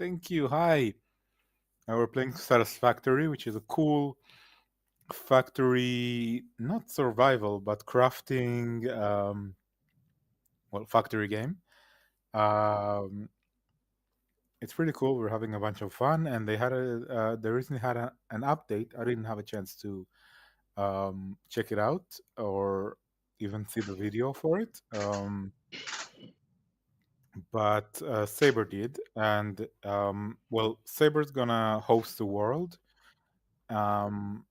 Thank you. Hi. We're playing Satisfactory, which is a cool factory, not survival, but crafting, factory game. Um, it's pretty cool. We're having a bunch of fun, and they recently had an update. I didn't have a chance to check it out or even see the video for it. But Saber did, and Saber's gonna host the world. Um,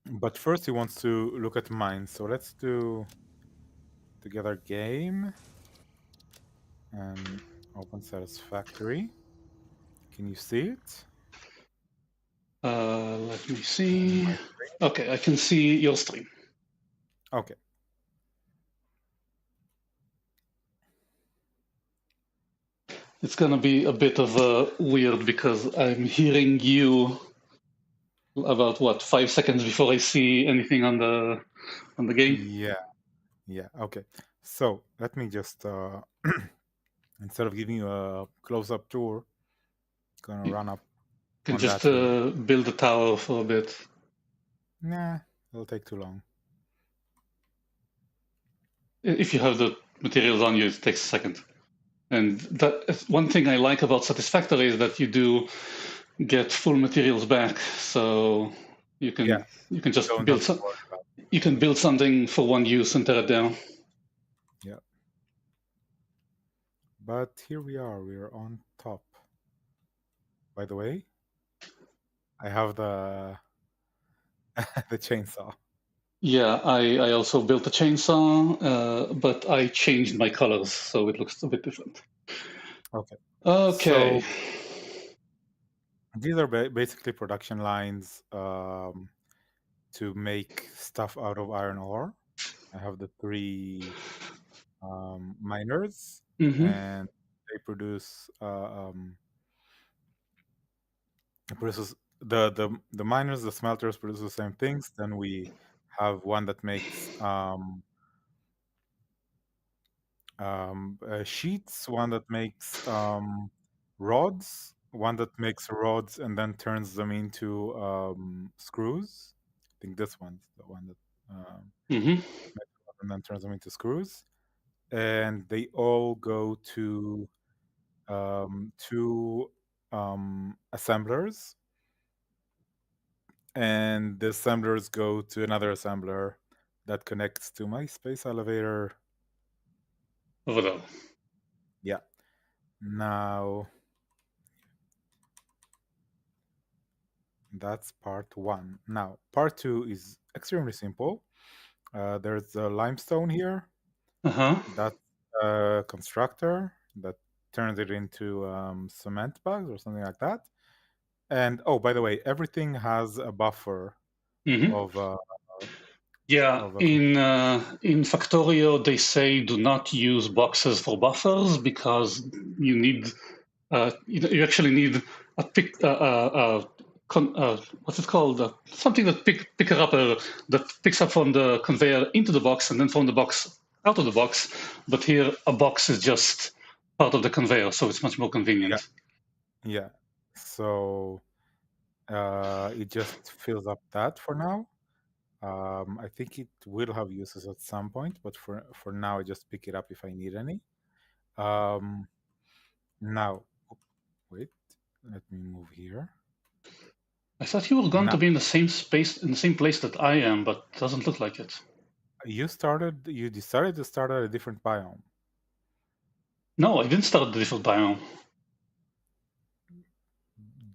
but first, he wants to look at mine. So let's do together game and open Satisfactory. Can you see it Let me on see. my screen? Okay, I can see your stream. Okay. It's gonna be a bit of a weird because I'm hearing you about what 5 seconds before I see anything on the game. Yeah. Yeah. Okay. So let me just instead of giving you a close-up tour, gonna You run up can on just that here. build a tower for a bit. Nah, it'll take too long. If you have the materials on you, it takes a second. And that one thing I like about Satisfactory is that you do get full materials back, so you Yeah. can you can just Don't have to worry about you can build something for one use and tear it down. it. Yeah. But here we are. We are on top. By the way, I have the the chainsaw. Yeah, I also built a chainsaw, but I changed my colors, so it looks a bit different. Okay. Okay. So these are basically production lines to make stuff out of iron ore. I have the three miners, Mm-hmm. and they produces the miners, the smelters produce the same things. Then we have one that makes sheets, one that makes rods, one that makes rods and then turns them into screws. I think this one's the one that Mm-hmm. makes rods and then turns them into screws. And they all go to two assemblers, and the assemblers go to another assembler that connects to my space elevator. Over there. Yeah. Now that's part one. Now, part two is extremely simple. There's a limestone here. Uh-huh. That's a constructor that turns it into cement bags or something like that. And oh, by the way, everything has a buffer Mm-hmm. of Yeah, of a. in Factorio they say do not use boxes for buffers because you need you actually need a pick what's it called something that pick it up that picks up from the conveyor into the box and then from the box out of the box. But here a box is just part of the conveyor, so it's much more Yeah, convenient. yeah. So it just fills up that for now. I think it will have uses at some point, but for now, I just pick it up if I need any. Um, Now, wait, let me move here. I thought you were going Now, to be in the same space in the same place that I am, but it doesn't look like it. you decided to start at a different biome. No, I didn't start the default biome.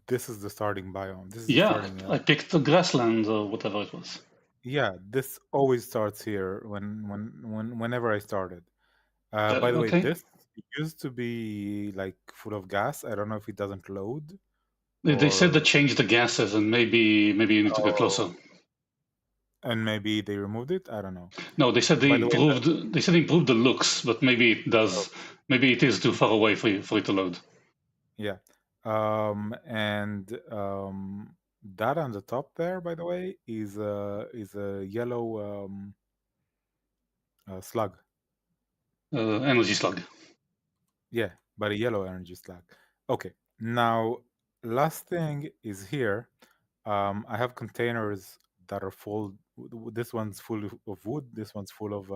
This is the starting biome. This is the Yeah, starting. I picked the grassland or whatever it was. Yeah, this always starts here whenever I started. By the way, Okay. this used to be like full of gas. I don't know if it doesn't load They said they or changed the gases, and maybe you need to get oh, closer. and maybe they removed it. I don't know. No, they said they By the way, improved. They said they improved the looks, but maybe it oh, does. Maybe it is too far away for it to load. yeah. And that on the top there, by the way, is a yellow slug. Energy slug. Yeah, but a yellow energy slug. Okay. Now, last thing is here. I have containers that are full. This one's full of wood. This one's full of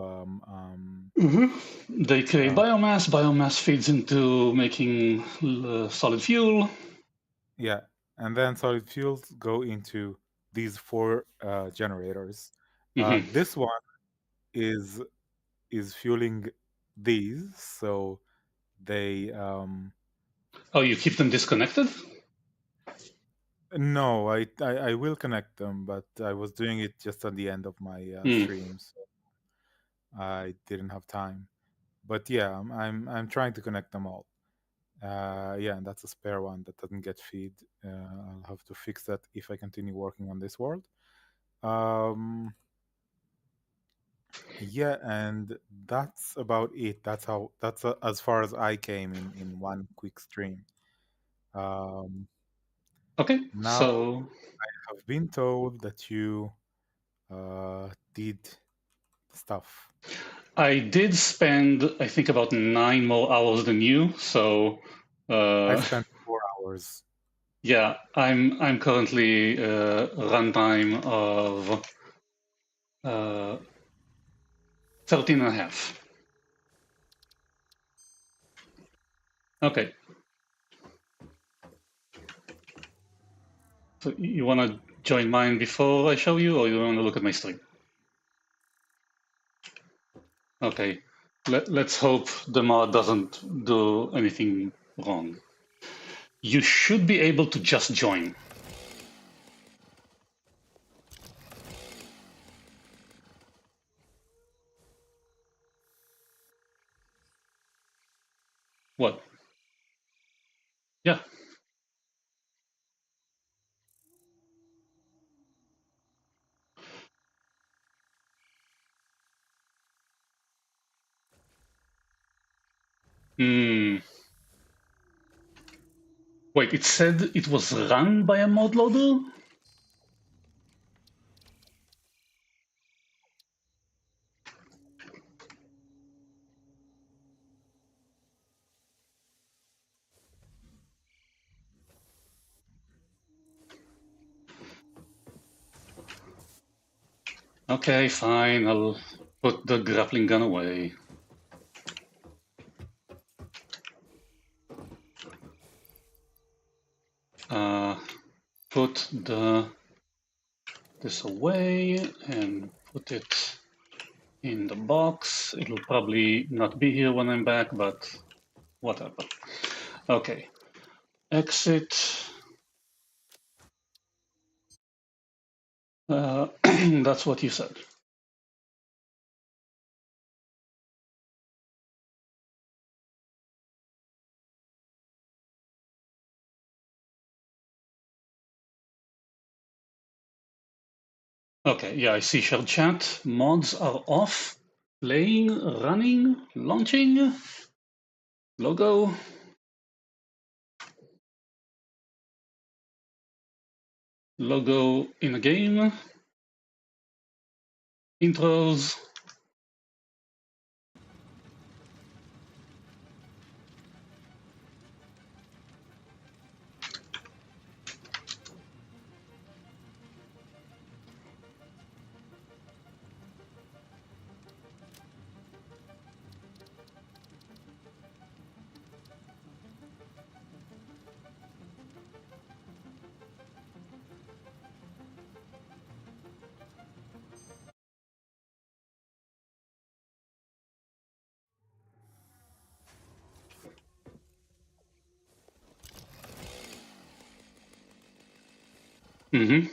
They create uh, biomass. Biomass feeds into making solid fuel. yeah, and then solid fuels go into these four generators. This one is is fueling these, so they Oh, you keep them disconnected? no, I will connect them, but I was doing it just at the end of my Hmm. streams. I didn't have time. But yeah, I'm trying to connect them all. Yeah, and that's a spare one that doesn't get feed. I'll have to fix that if I continue working on this world. Um, yeah, and that's about it. That's as far as I came in one quick stream. Um, Okay, now so I've been told that you did stuff. I did spend, I think, about 9 more hours than you. So, I uh, spent 4 hours. yeah, I'm currently runtime of 13 and a half. Okay, so you want to join mine before I show you, or you want to look at my stream? Okay, let's hope the mod doesn't do anything wrong. You should be able to just join. What? Yeah. Hmm. Wait, it said it was run by a mod loader? Okay, fine. I'll put the grappling gun away. Uh, put this away and put it in the box. It'll probably not be here when I'm back, but whatever. Okay, exit. That's what you said. Okay, yeah, I see shared chat. Mods are off. Playing, running, launching. Logo. Logo in a game. Intros. Mm-hmm.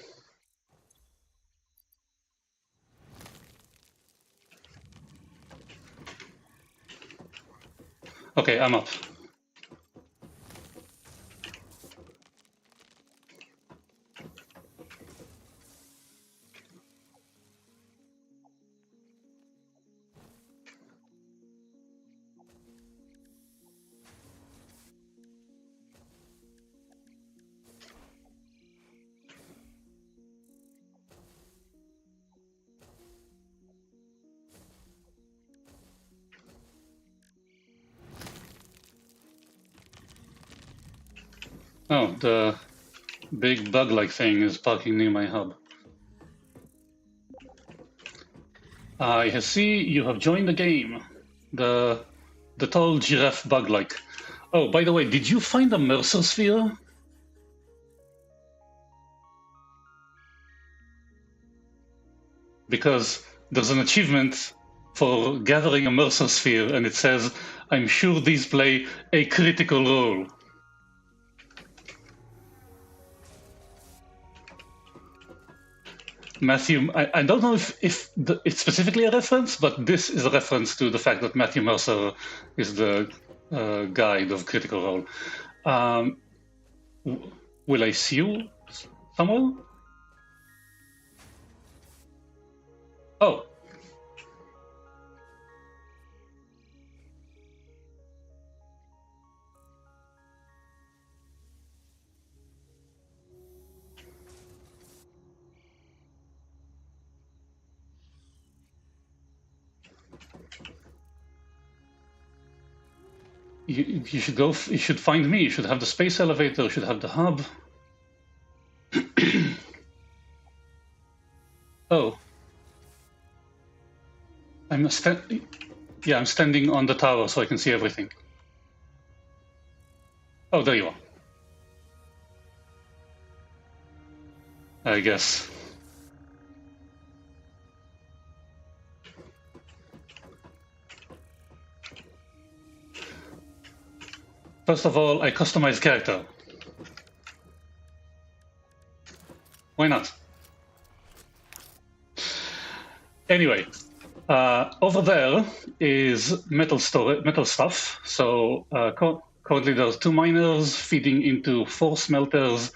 Okay, I'm up. Oh, the big bug-like thing is parking near my hub. I see you have joined the game. The tall giraffe bug-like. Oh, by the way, did you find a Mercer sphere? Because there's an achievement for gathering a Mercer sphere, and it says, "I'm sure these play a critical role." Matthew, I don't know if it's specifically a reference, but this is a reference to the fact that Matthew Mercer is the guide of Critical Role. Will I see you somewhere? Oh. You should go. You should find me. You should have the space elevator. You should have the hub. Oh, I'm standing on the tower so I can see everything. Oh, there you are. I guess. First of all, I customize character. Why not? Anyway, over there is metal stuff. So currently there's 2 miners feeding into 4 smelters,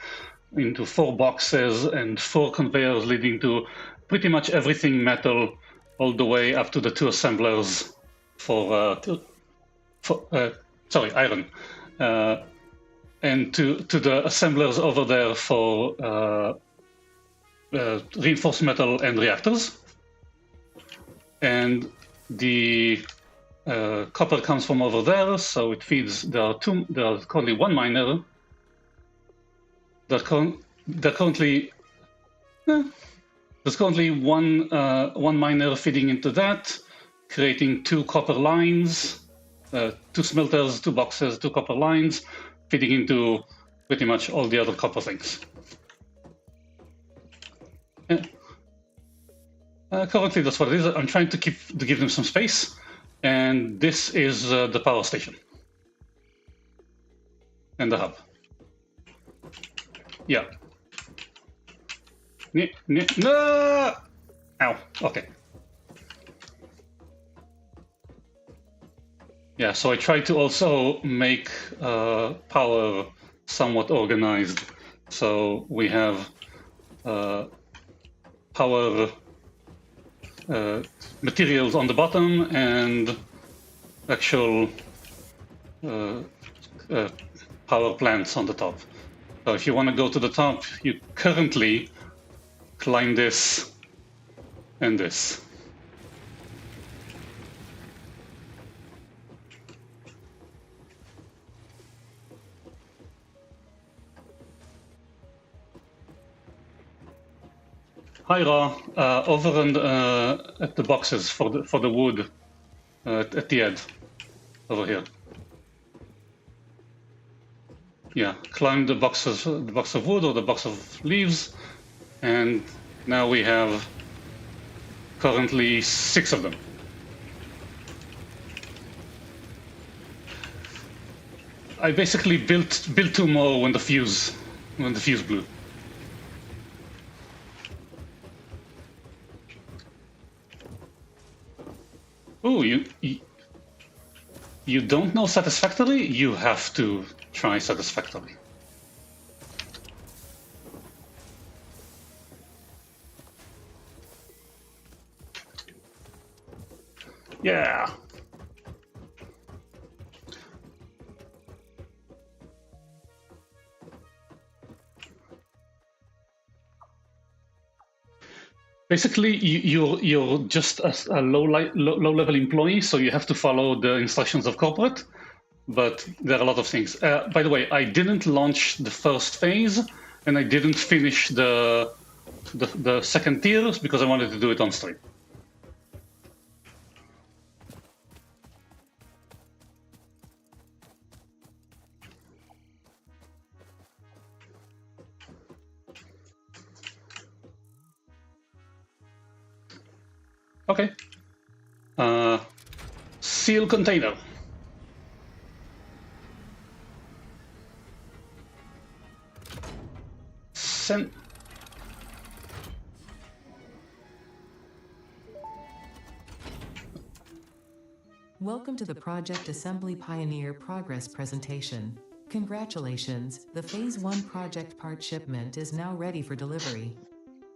into 4 boxes, and 4 conveyors leading to pretty much everything metal, all the way up to the 2 assemblers for iron, and to the assemblers over there for reinforced metal and reactors. And the copper comes from over there, so it feeds. There are currently 1 miner. There's currently one miner feeding into that, creating 2 copper lines, 2 smelters, 2 boxes, 2 copper lines, feeding into pretty much all the other copper things. Currently, that's what it is. I'm trying to give them some space, and this is the power station and the hub. Yeah. No! Ow. Okay. Yeah. So I try to also make power somewhat organized. So we have power materials on the bottom and actual power plants on the top. So if you want to go to the top, you currently climb this and this. Hi, Ra. Over at the boxes for the wood at the end, over here. Yeah, climb the box of wood or the box of leaves, and now we have currently 6 of them. I basically built 2 more when the fuse blew. Oh, you don't know Satisfactory? You have to try Satisfactory. Yeah. Basically, you're just a low level employee, so you have to follow the instructions of corporate. but there are a lot of things. By the way, I didn't launch the first phase, and I didn't finish the second tiers because I wanted to do it on stream. Okay. Seal container. Send. Welcome to the Project Assembly Pioneer Progress presentation. Congratulations, the Phase 1 project part shipment is now ready for delivery.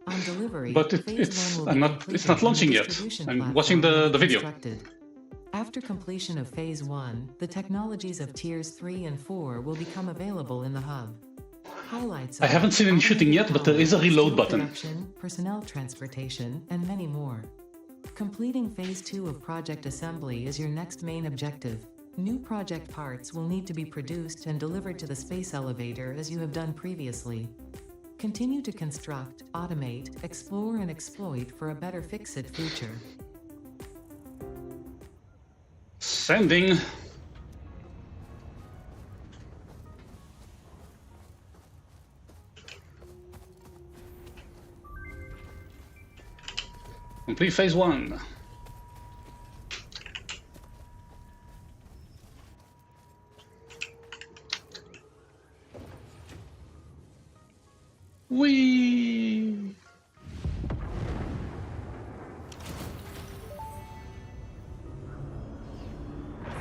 On delivery, But Phase 1 will be completed it's not launching and the yet. distribution I'm watching platform will the be video. constructed. After completion of Phase 1, the technologies of Tiers 3 and 4 will become available in the hub. Highlights are I haven't seen any shooting yet, but there is a reload button. Production, personnel transportation, and many more. Completing Phase 2 of Project Assembly is your next main objective. New project parts will need to be produced and delivered to the space elevator as you have done previously. Continue to construct, automate, explore and exploit for a better Fix-It future. Sending. Complete Phase 1. Whee!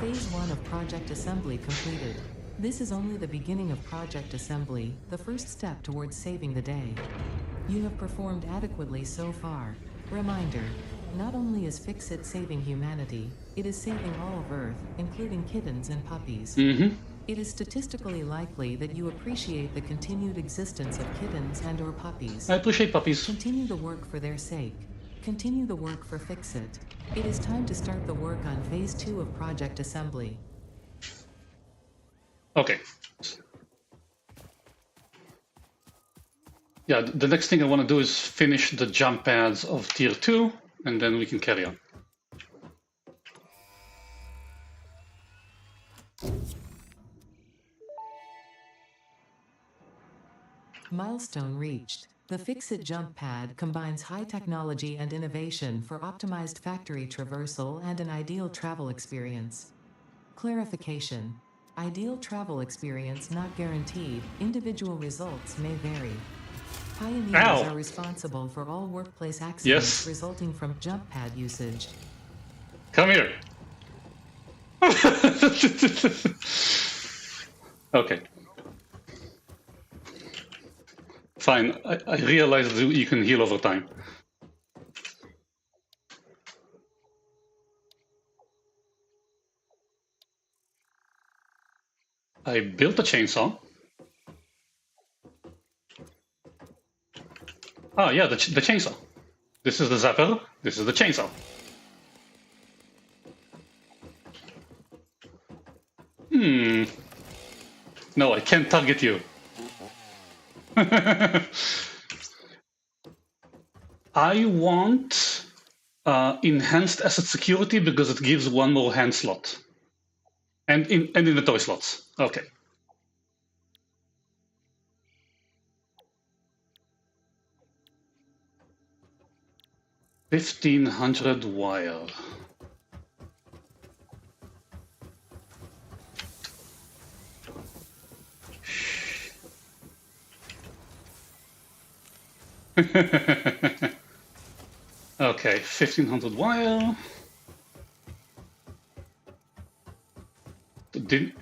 Phase 1 of Project Assembly completed. This is only the beginning of Project Assembly, the first step towards saving the day. You have performed adequately so far. Reminder, not only is Fix-It saving humanity, it is saving all of Earth, including kittens and puppies. It is statistically likely that you appreciate the continued existence of kittens and/or puppies. I appreciate puppies. Continue the work for their sake. Continue the work for Fix-It. It is time to start the work on Phase 2 of Project Assembly. Okay. Yeah, the next thing I want to do is finish the jump pads of Tier 2, and then we can carry on. Milestone reached. The Fix-It jump pad combines high technology and innovation for optimized factory traversal and an ideal travel experience. Clarification. Ideal travel experience not guaranteed. Individual results may vary. Pioneers are responsible for all workplace accidents resulting from jump pad usage. Come here. Okay. Fine, I realize that you can heal over time. I built a chainsaw. Ah, yeah, the chainsaw. This is the zapper, this is the chainsaw. No, I can't target you. I want enhanced asset security because it gives one more hand slot. And inventory slots. Okay. $1,500 wire. Okay, 1,500 wire.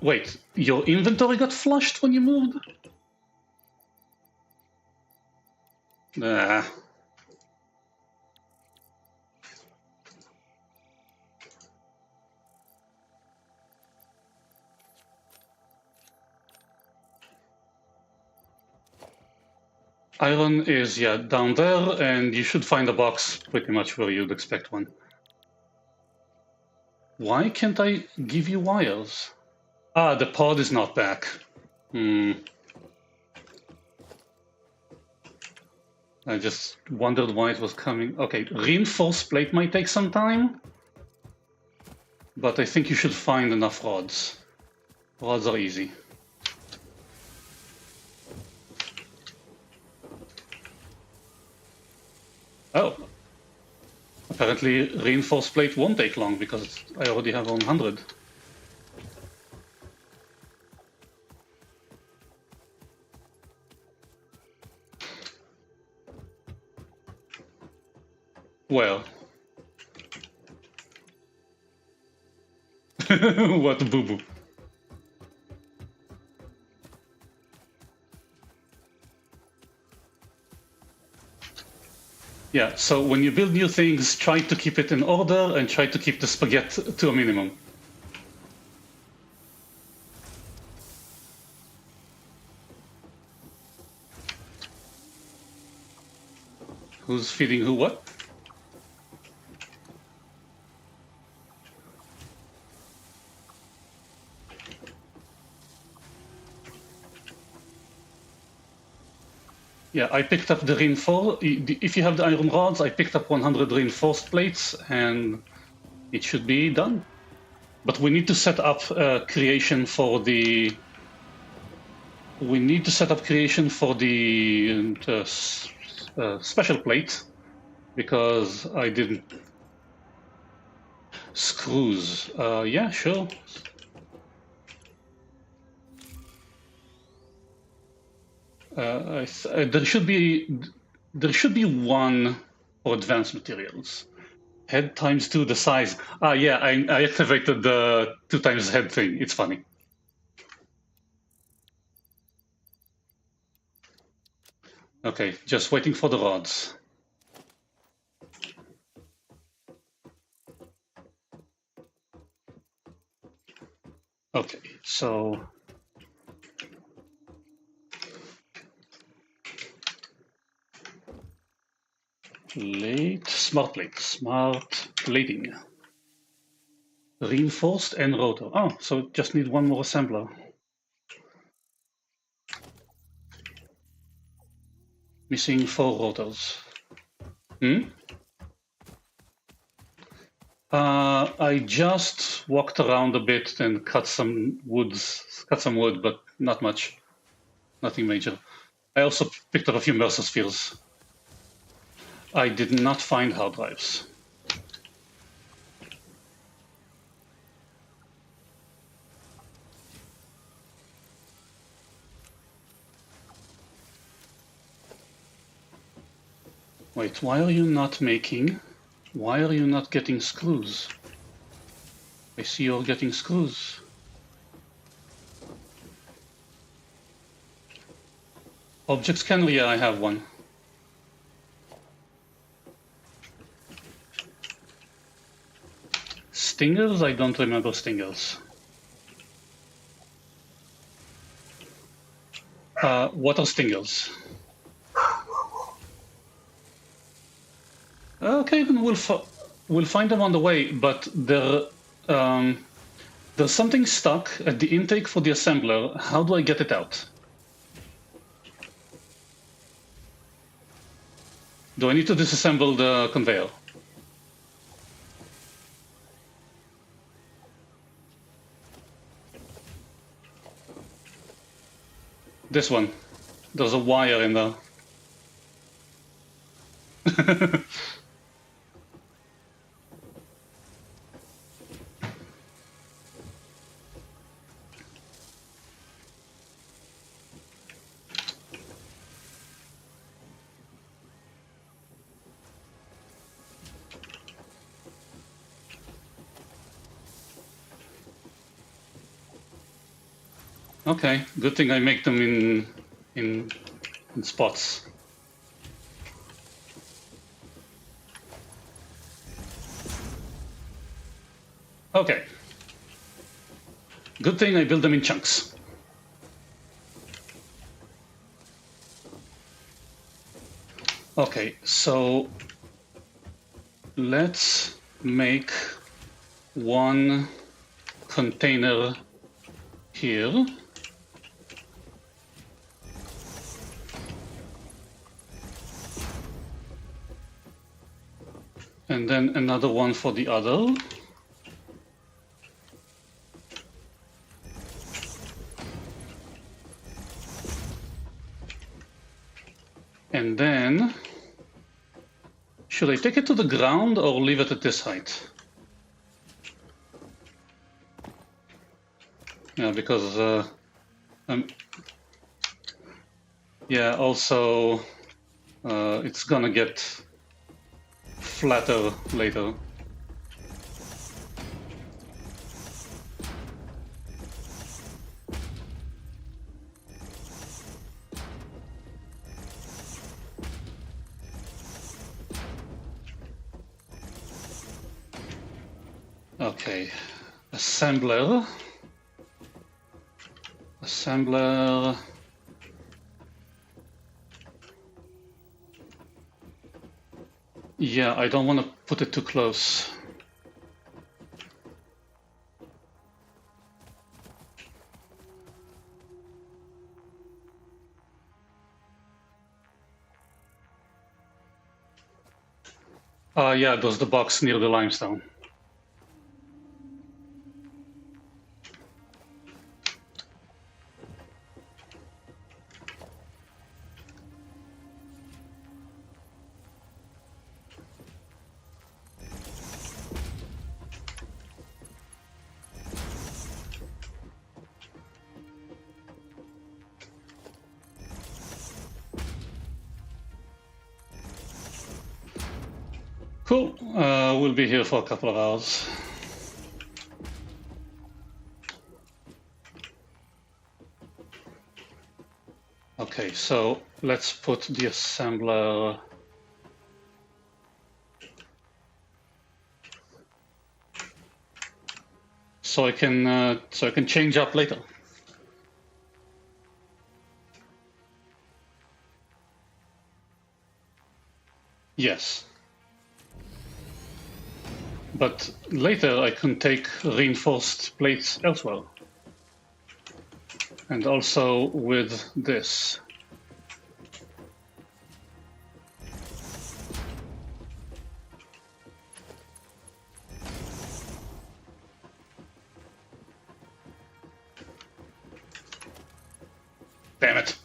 Wait, your inventory got flushed when you moved? Nah. Iron is, yeah, down there, and you should find a box pretty much where you'd expect one. Why can't I give you wires? Ah, the pod is not back. I just wondered why it was coming. Okay, reinforced plate might take some time, but I think you should find enough rods. Rods are easy. Oh, apparently reinforced plate won't take long because I already have 100. Well, what a boo-boo. Yeah, so when you build new things, try to keep it in order and try to keep the spaghetti to a minimum. Who's feeding who what? Yeah, I picked up the reinforced. If you have the iron rods, I picked up 100 reinforced plates, and it should be done. But we need to set up creation for the. We need to set up creation for the special plate because I didn't. Screws. Yeah, sure. There should be one for advanced materials. Head times 2 the size. Ah, yeah, I activated the 2 times head thing. It's funny. Okay, just waiting for the rods. Okay, so smart plating. Reinforced and rotor. Oh, so just need one more assembler. Missing 4 rotors. I just walked around a bit and cut some wood, but not much. Nothing major. I also picked up a few Mercer spheres. I did not find hard drives. Wait, why are you not getting screws? I see you're getting screws. Object scanner, yeah, I have one. Stingers? I don't remember stingers. What are stingers? Okay, then we'll find them on the way, but there's something stuck at the intake for the assembler. How do I get it out? Do I need to disassemble the conveyor? This one. There's a wire in there. Okay, good thing I make them in spots. Okay. Good thing I build them in chunks. Okay, so let's make one container here. And then another one for the other. And then, should I take it to the ground or leave it at this height? Yeah, because yeah, also it's gonna get flatter later. Okay, assembler. Assembler. Yeah, I don't want to put it too close. Yeah, there's the box near the limestone. Cool. We'll be here for a couple of hours. Okay, so let's put the assembler. So I can change up later. Yes. But later I can take reinforced plates elsewhere. And also with this. Damn it.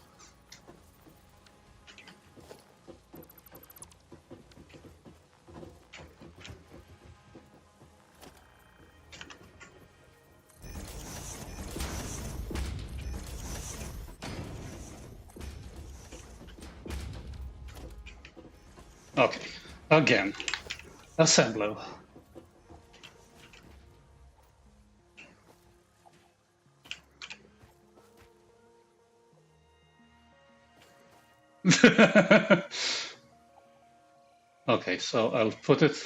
Okay, again, assembler. Okay, so I'll put it.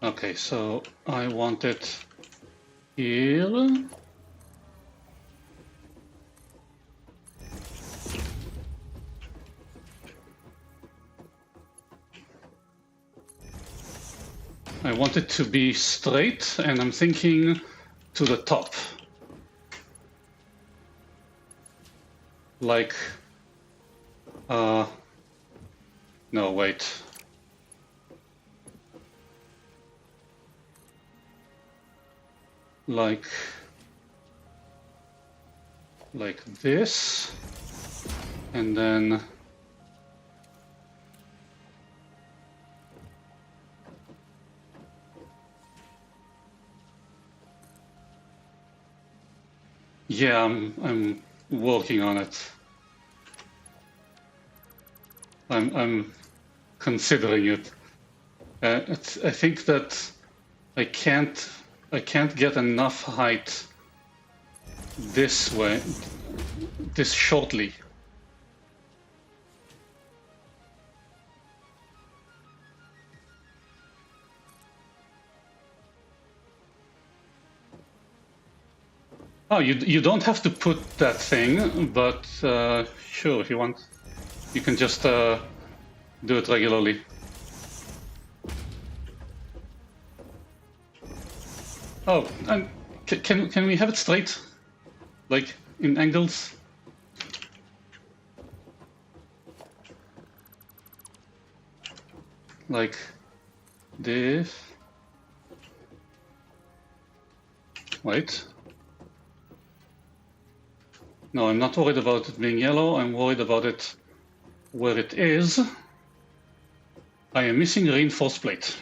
Okay, so I want it here. I want it to be straight, and I'm thinking to the top. Like, no, wait. Like this, and then yeah, I'm working on it. I'm considering it. I think that I can't get enough height this way, this shortly. Oh, you don't have to put that thing, but sure, if you want, you can just do it regularly. Oh, and can we have it straight, like in angles? Like this. Wait. No, I'm not worried about it being yellow. I'm worried about it where it is. I am missing a reinforced plate.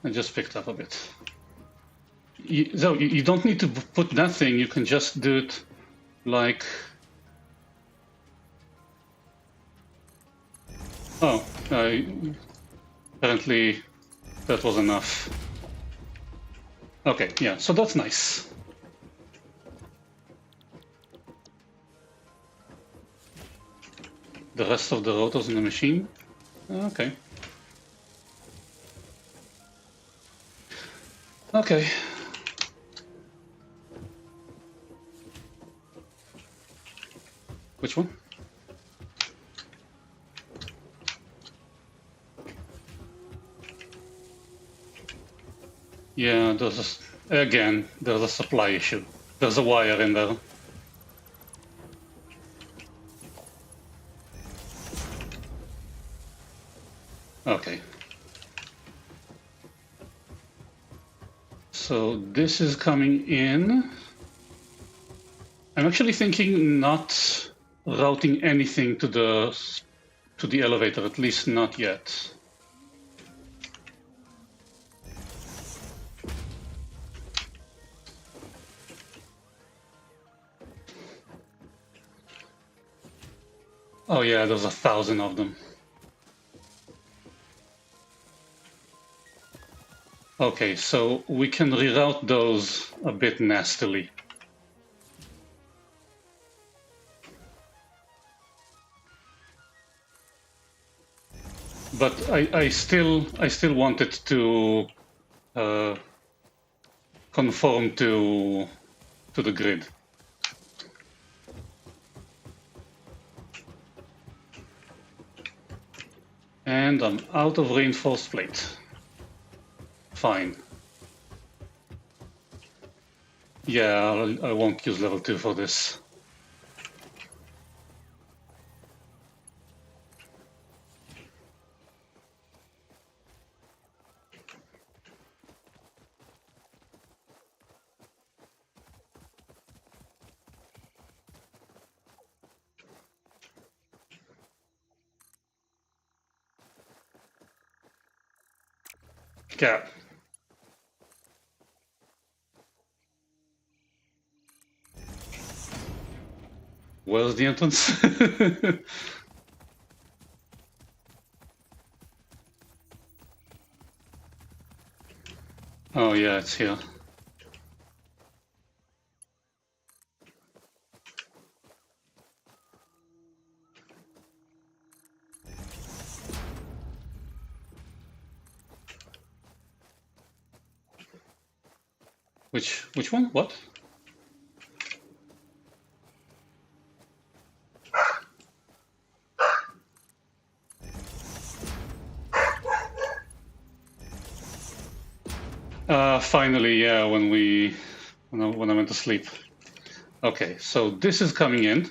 I just picked up a bit. So you don't need to put that thing. You can just do it like. Oh, apparently that was enough. Okay, yeah, so that's nice. The rest of the rotors in the machine. Okay. Okay. Which one? Yeah, there's a supply issue. There's a wire in there. Okay. So this is coming in. I'm actually thinking not routing anything to the elevator, at least not yet. Oh yeah, there's 1,000 of them. Okay, so we can reroute those a bit nastily. But I still want it to conform to the grid. And I'm out of reinforced plate. Fine. Yeah, I won't use level 2 for this. Yeah. Where's the entrance? Oh yeah, it's here. Which one? What? Finally, yeah, when I went to sleep. Okay, so this is coming in.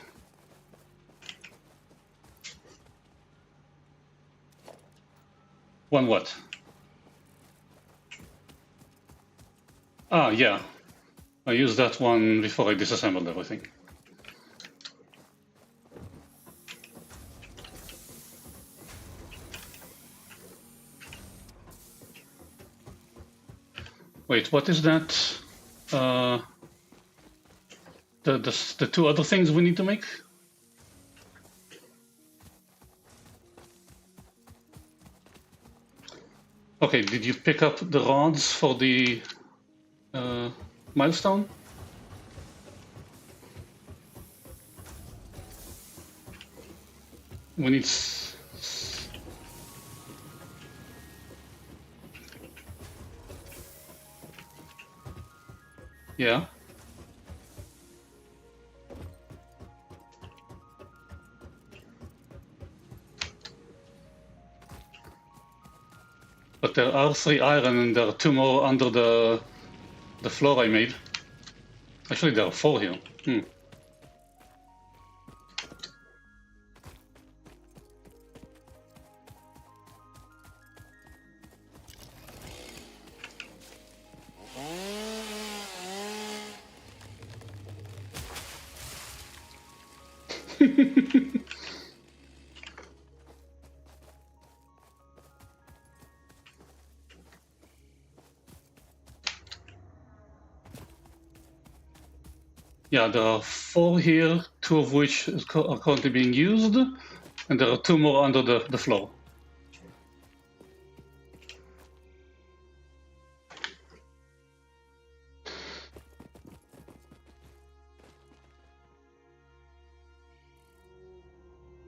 One what? Ah, yeah. I used that one before I disassembled everything. Wait, what is that? The two other things we need to make? Okay, did you pick up the rods for the milestone? We need. Yeah. But there are 3 iron and there are 2 more under the floor I made. Actually, there are 4 here. Yeah, there are 4 here, 2 of which are currently being used, and there are 2 more under the floor.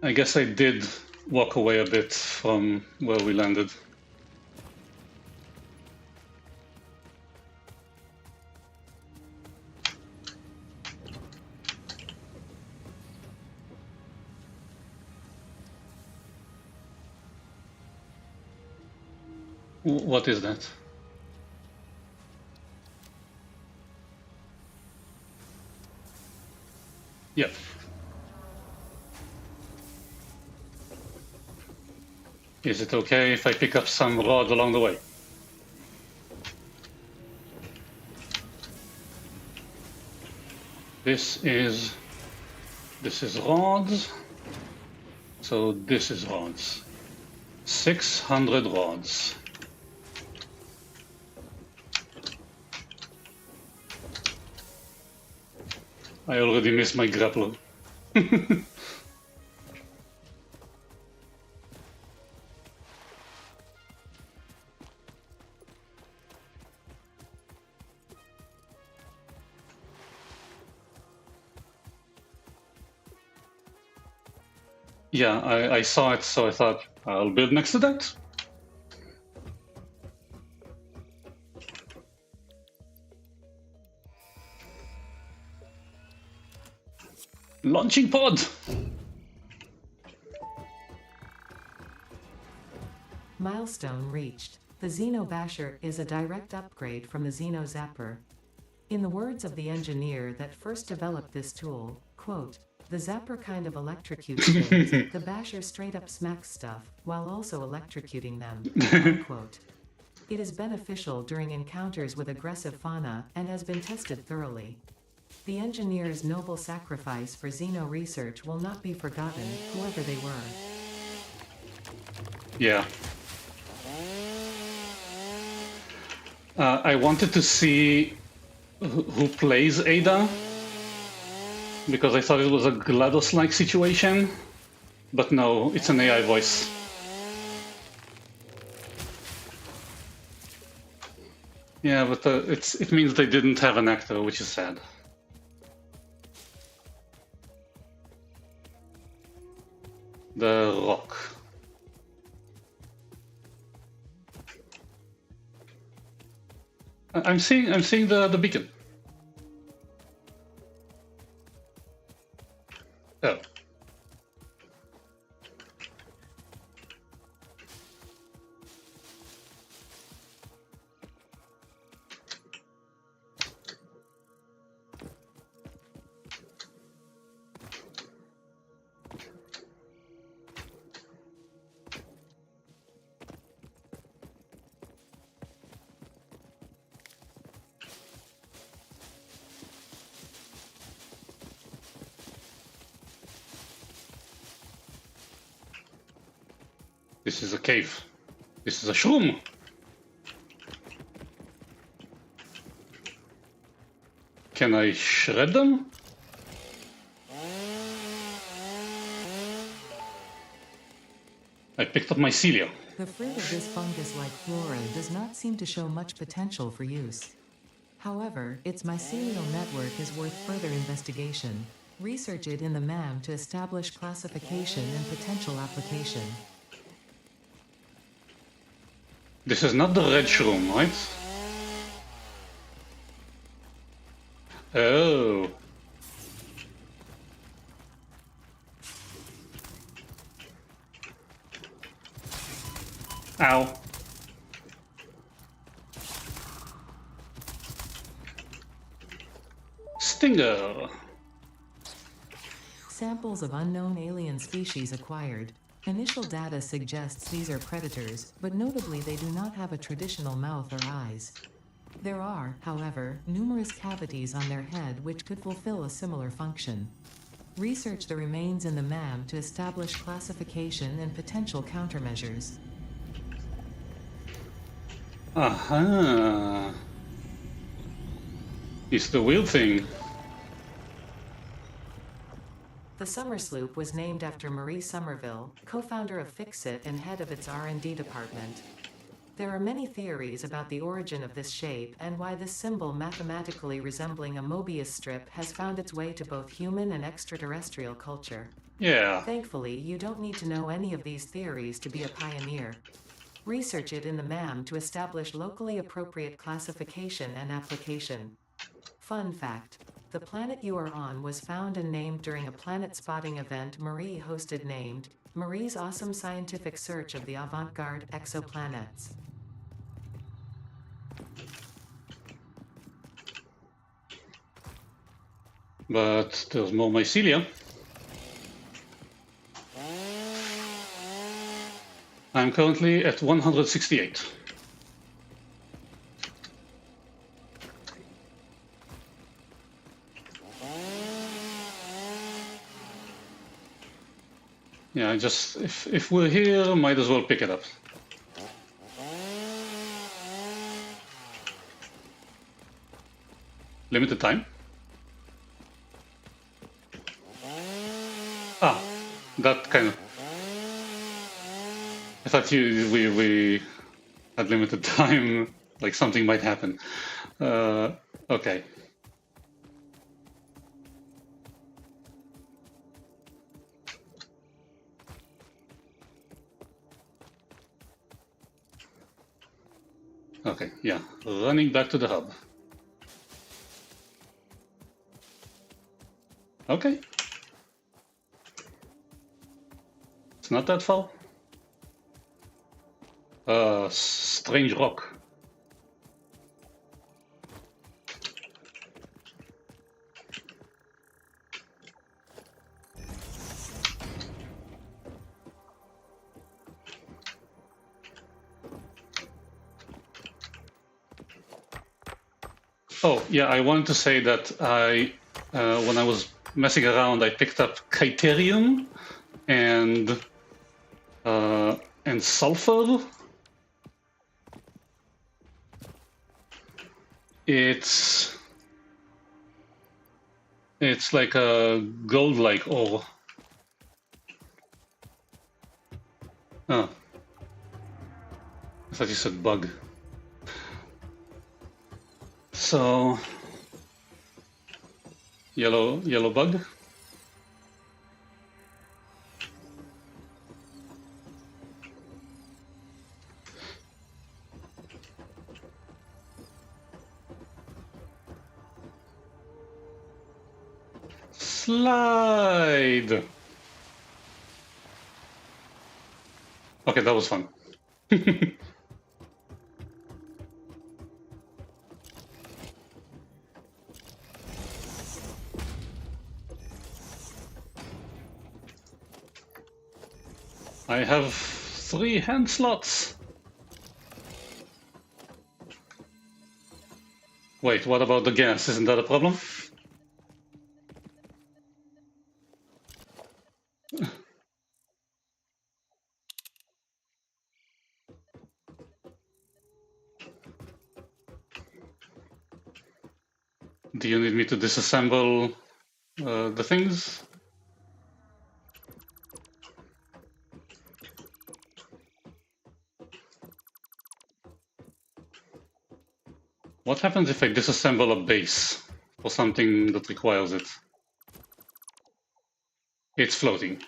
I guess I did walk away a bit from where we landed. What is that? Yeah. Is it okay if I pick up some rods along the way? This is rods. So this is rods. 600 rods. I already missed my grappler. Yeah, I saw it, so I thought I'll build next to that. Launching pod! Milestone reached. The Xeno Basher is a direct upgrade from the Xeno Zapper. In the words of the engineer that first developed this tool, quote, "The Zapper kind of electrocutes things, the Basher straight up smacks stuff, while also electrocuting them," unquote. It is beneficial during encounters with aggressive fauna and has been tested thoroughly. The engineer's noble sacrifice for Xeno research will not be forgotten, whoever they were. Yeah. I wanted to see who plays Ada, because I thought it was a GLaDOS-like situation, but no, it's an AI voice. Yeah, but it means they didn't have an actor, which is sad. The rock. I'm seeing the beacon. Oh. This is a cave. This is a shroom. Can I shred them? I picked up mycelia. The fruit of this fungus-like flora does not seem to show much potential for use. However, its mycelial network is worth further investigation. Research it in the MAM to establish classification and potential application. This is not the red shroom, right? Oh. Ow. Stinger. Samples of unknown alien species acquired. Initial data suggests these are predators, but notably they do not have a traditional mouth or eyes. There are, however, numerous cavities on their head which could fulfill a similar function. Research the remains in the MAM to establish classification and potential countermeasures. Aha. It's the wheel thing. The Summer Sloop was named after Marie Somerville, co-founder of Fixit and head of its R&D department. There are many theories about the origin of this shape and why this symbol mathematically resembling a Mobius strip has found its way to both human and extraterrestrial culture. Yeah. Thankfully, you don't need to know any of these theories to be a pioneer. Research it in the MAM to establish locally appropriate classification and application. Fun fact: the planet you are on was found and named during a planet spotting event Marie hosted named Marie's Awesome Scientific Search of the Avant-Garde Exoplanets. But there's more mycelia. I'm currently at 168. Yeah, I just if we're here, might as well pick it up. Limited time. Ah, that kind of. I thought we had limited time, like something might happen. Okay. Okay, yeah, running back to the hub. Okay. It's not that far. Strange rock. Oh, yeah, I wanted to say that when I was messing around, I picked up Criterium and sulfur. It's like a gold-like ore. Oh, I thought you said bug. So, yellow bug. Slide. Okay, that was fun. I have 3 hand slots. Wait, what about the gas? Isn't that a problem? Do you need me to disassemble the things? What happens if I disassemble a base or something that requires it? It's floating.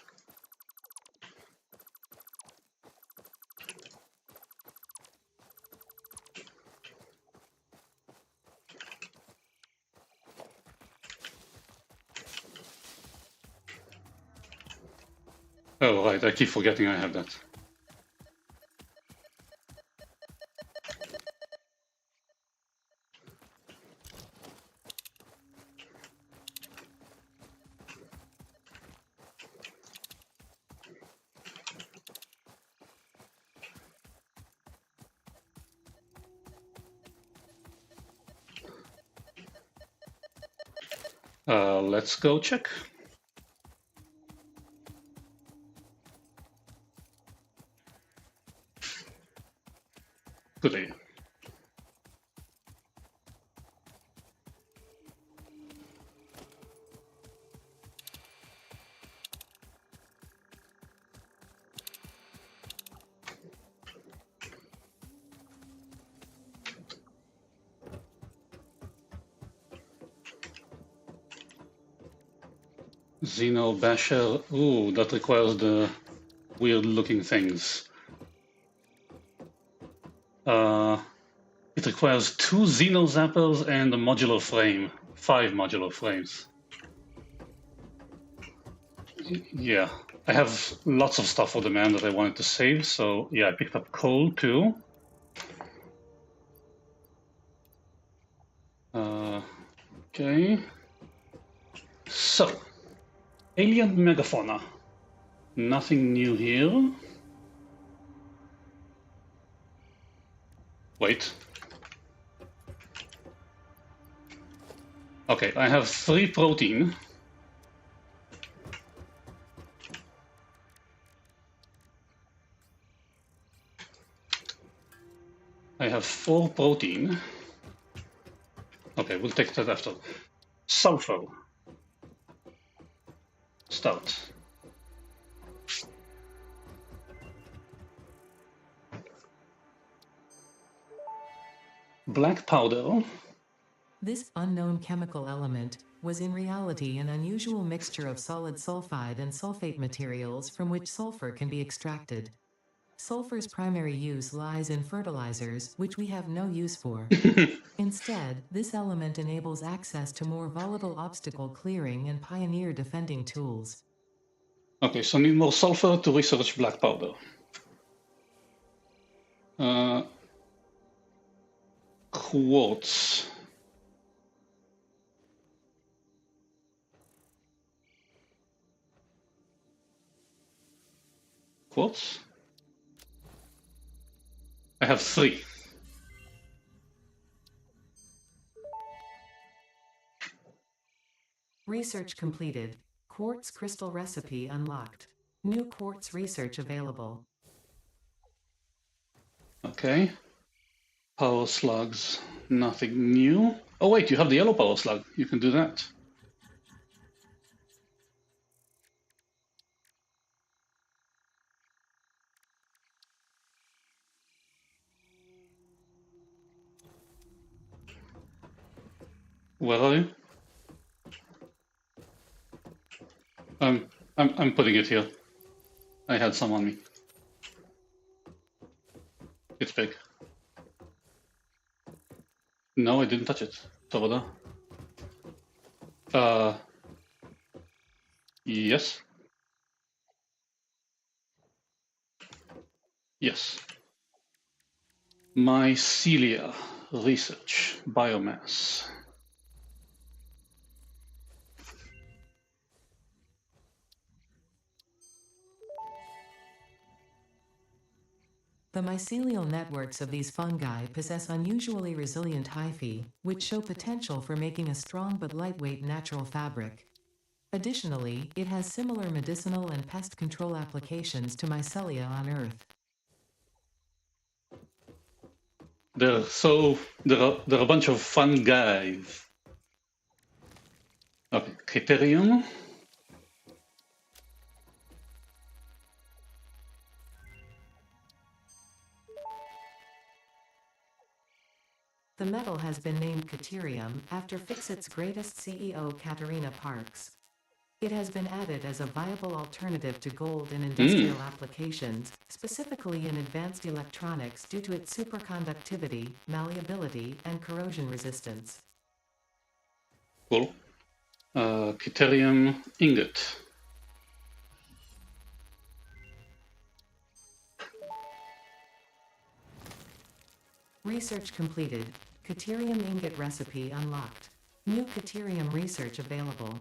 Oh, right, I keep forgetting I have that. Let's go check. Goody. Xeno Basher. Ooh, that requires the weird looking things. It requires 2 Xeno Zappers and a modular frame. 5 modular frames. Yeah, I have lots of stuff for the man that I wanted to save, so yeah, I picked up coal too. Okay. So, alien megafauna. Nothing new here. Wait. Okay, I have 3 protein. I have 4 protein. Okay, we'll take that after. Sulfur. Start. Black powder. This unknown chemical element was in reality an unusual mixture of solid sulfide and sulfate materials from which sulfur can be extracted. Sulfur's primary use lies in fertilizers, which we have no use for. Instead, this element enables access to more volatile obstacle clearing and pioneer defending tools. Okay, so need more sulfur to research black powder. Quartz. Quartz? I have 3. Research completed. Quartz crystal recipe unlocked. New quartz research available. Okay. Power slugs. Nothing new. Oh wait, you have the yellow power slug. You can do that. Where are you? I'm putting it here. I had some on me. It's big. No, I didn't touch it. It's over there. Yes. Yes. Mycelia research biomass. The mycelial networks of these fungi possess unusually resilient hyphae, which show potential for making a strong but lightweight natural fabric. Additionally, it has similar medicinal and pest control applications to mycelia on Earth. There are a bunch of fun guys. Okay, Criterium. The metal has been named Caterium after Fixit's greatest CEO Katerina Parks. It has been added as a viable alternative to gold in industrial applications, specifically in advanced electronics due to its superconductivity, malleability, and corrosion resistance. Cool. Criterium ingot. Research completed. Caterium ingot recipe unlocked. New caterium research available.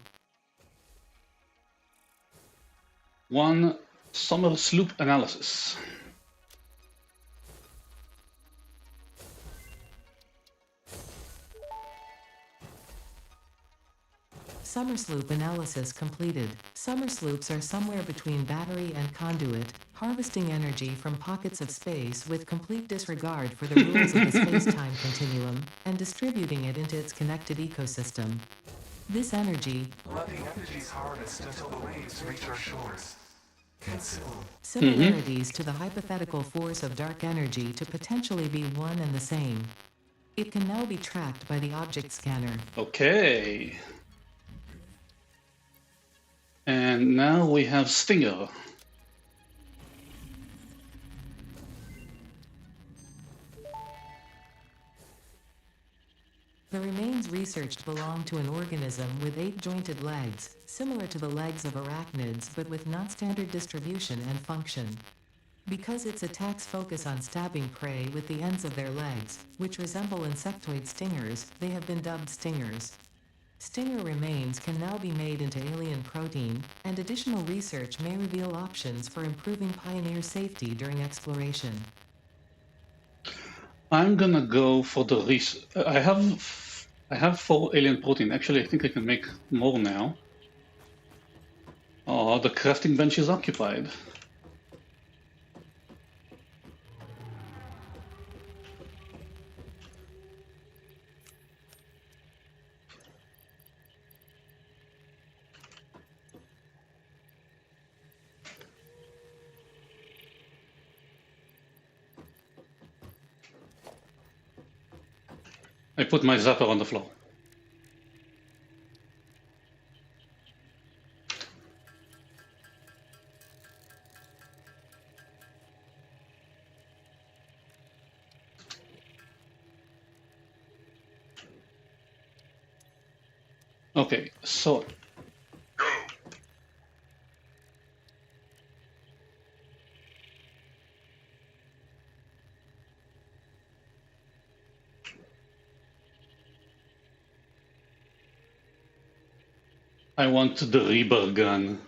1 summer sloop analysis. Summer sloop analysis completed. Summer sloops are somewhere between battery and conduit, harvesting energy from pockets of space with complete disregard for the rules of the space-time continuum, and distributing it into its connected ecosystem. This energy, Let the energies harvest until the waves reach our shores. Consume. similarities to the hypothetical force of dark energy to potentially be one and the same. It can now be tracked by the object scanner. Okay. And now we have Stinger. The remains researched belong to an organism with 8 jointed legs, similar to the legs of arachnids but with non-standard distribution and function. Because its attacks focus on stabbing prey with the ends of their legs, which resemble insectoid stingers, they have been dubbed stingers. Stinger remains can now be made into alien protein, and additional research may reveal options for improving Pioneer safety during exploration. I'm gonna go for the I have 4 alien protein. Actually, I think I can make more now. Oh, the crafting bench is occupied. I put my zapper on the floor. Okay, so I want the Reaper gun.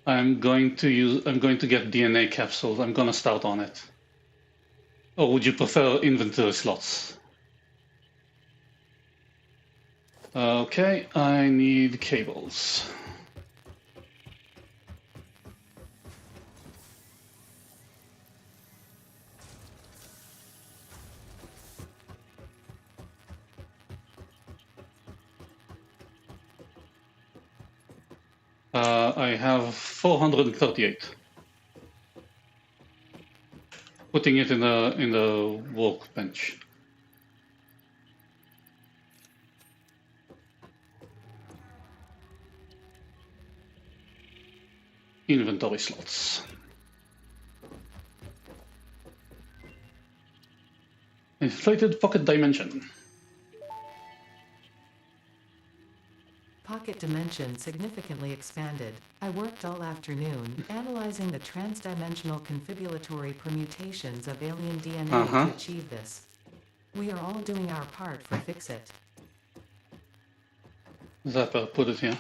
I'm going to get DNA capsules. I'm gonna start on it. Or would you prefer inventory slots? Okay, I need cables. I have 438. Putting it in the workbench. Inventory slots. Inflated pocket dimension. Pocket dimension significantly expanded. I worked all afternoon, analyzing the transdimensional confibulatory permutations of alien DNA to achieve this. We are all doing our part for Fix-It. Zapper, put it here.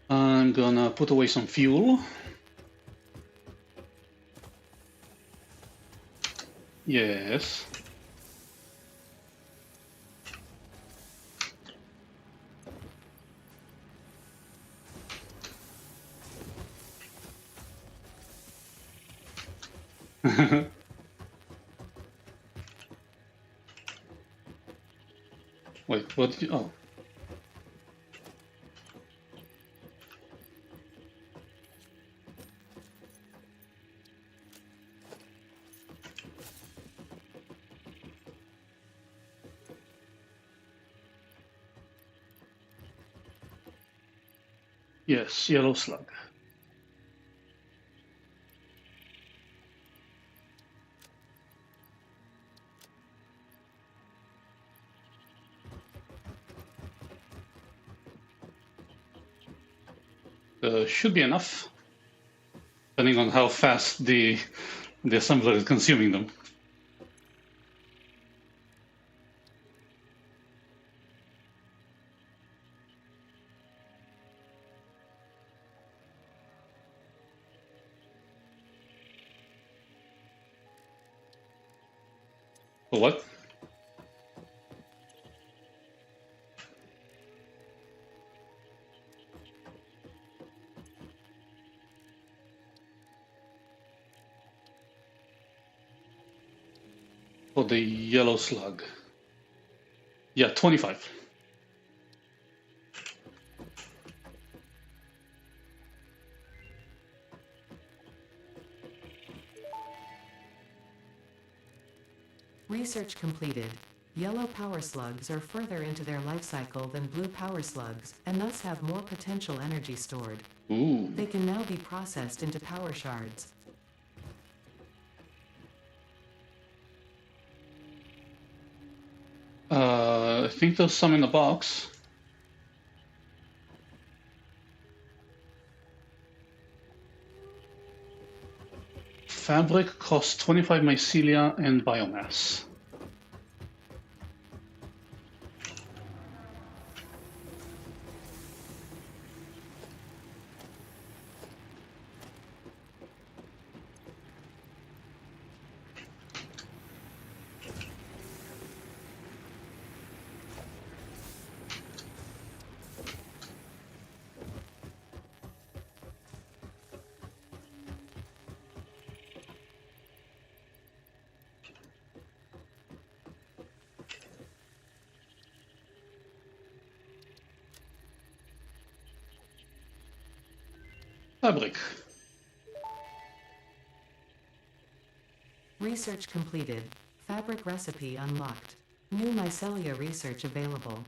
I'm gonna put away some fuel. Yes. Wait, what did you... Oh. Yes, yellow slug. should be enough, depending on how fast the assembler is consuming them. For what? For the yellow slug. Yeah, 25. Research completed. Yellow power slugs are further into their life cycle than blue power slugs, and thus have more potential energy stored. Ooh. They can now be processed into power shards. I think there's some in the box. Fabric costs 25 mycelia and biomass. Fabric. Research completed. Fabric recipe unlocked. New mycelia research available.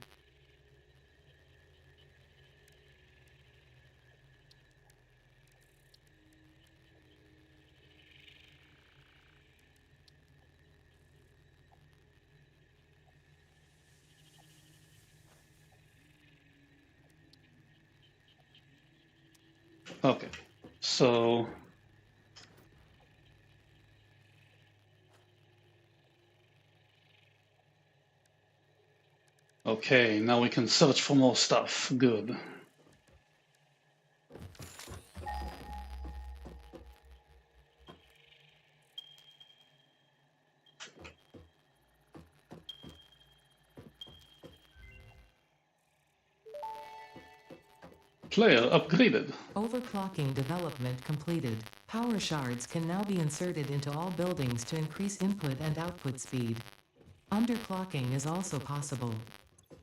Okay, so okay, now we can search for more stuff. Good. Player upgraded. Overclocking development completed. Power shards can now be inserted into all buildings to increase input and output speed. Underclocking is also possible.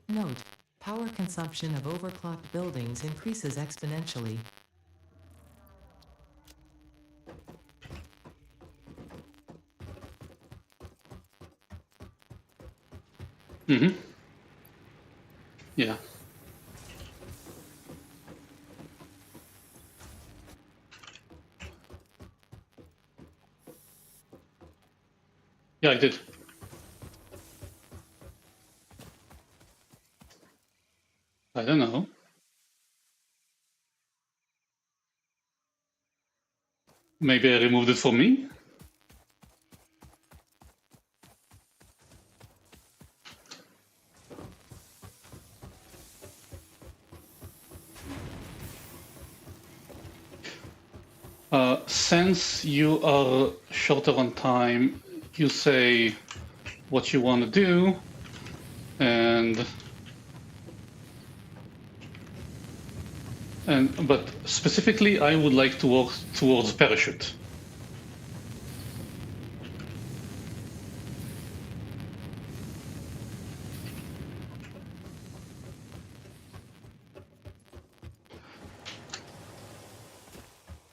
Note: power consumption of overclocked buildings increases exponentially. Mm-hmm. Yeah. Yeah, I did. I don't know. Maybe I removed it for me? Since you are shorter on time, you say what you want to do, and but specifically, I would like to work towards parachute.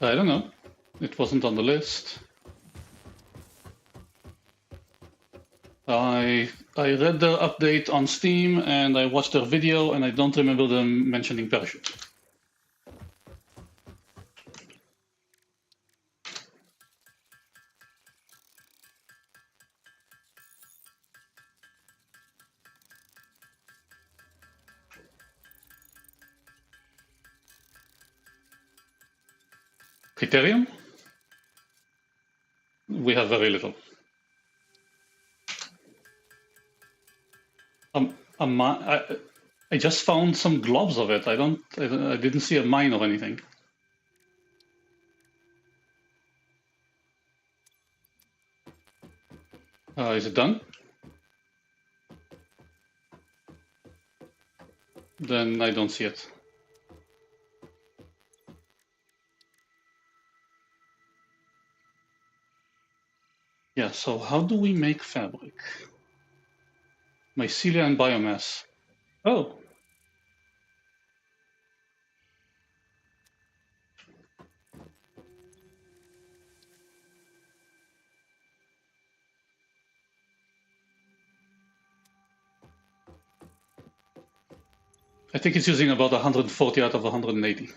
I don't know. It wasn't on the list. I read their update on Steam and I watched their video and I don't remember them mentioning parachute. Criterion? We have very little. I just found some globs of it. I didn't see a mine or anything. Is it done? Then I don't see it. Yeah, so how do we make fabric? Mycelia and biomass. Oh. I think it's using about 140 out of 180.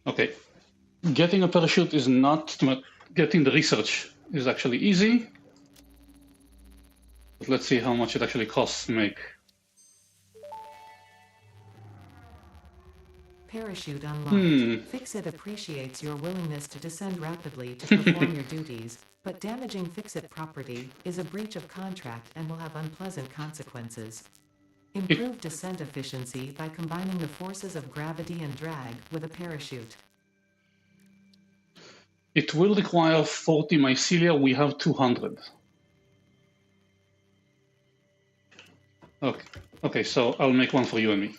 Okay, getting a parachute is not, getting the research is actually easy. But let's see how much it actually costs to make. Parachute unlocked. Fix-It appreciates your willingness to descend rapidly to perform your duties, but damaging Fix-It property is a breach of contract and will have unpleasant consequences. Improve descent efficiency by combining the forces of gravity and drag with a parachute. It will require 40 mycelia. We have 200. Okay, so I'll make one for you and me.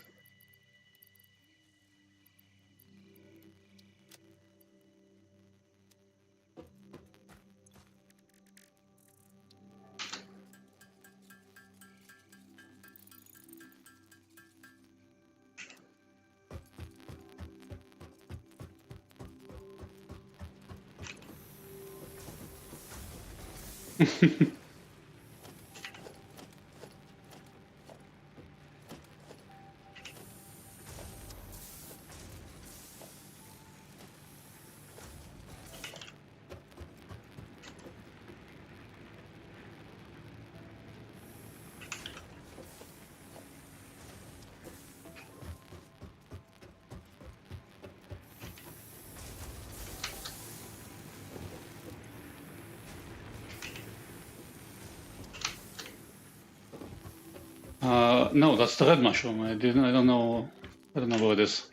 No, that's the red mushroom. I don't know where it is.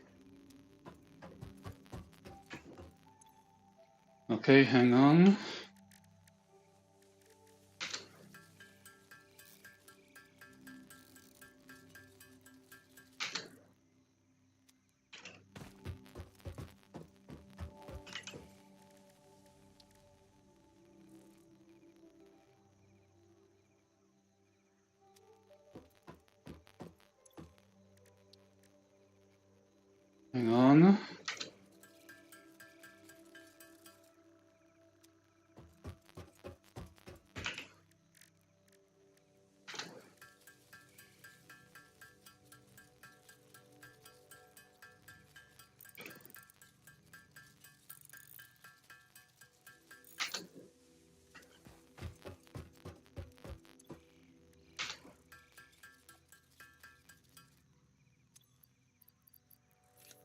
Okay, hang on. Hang on.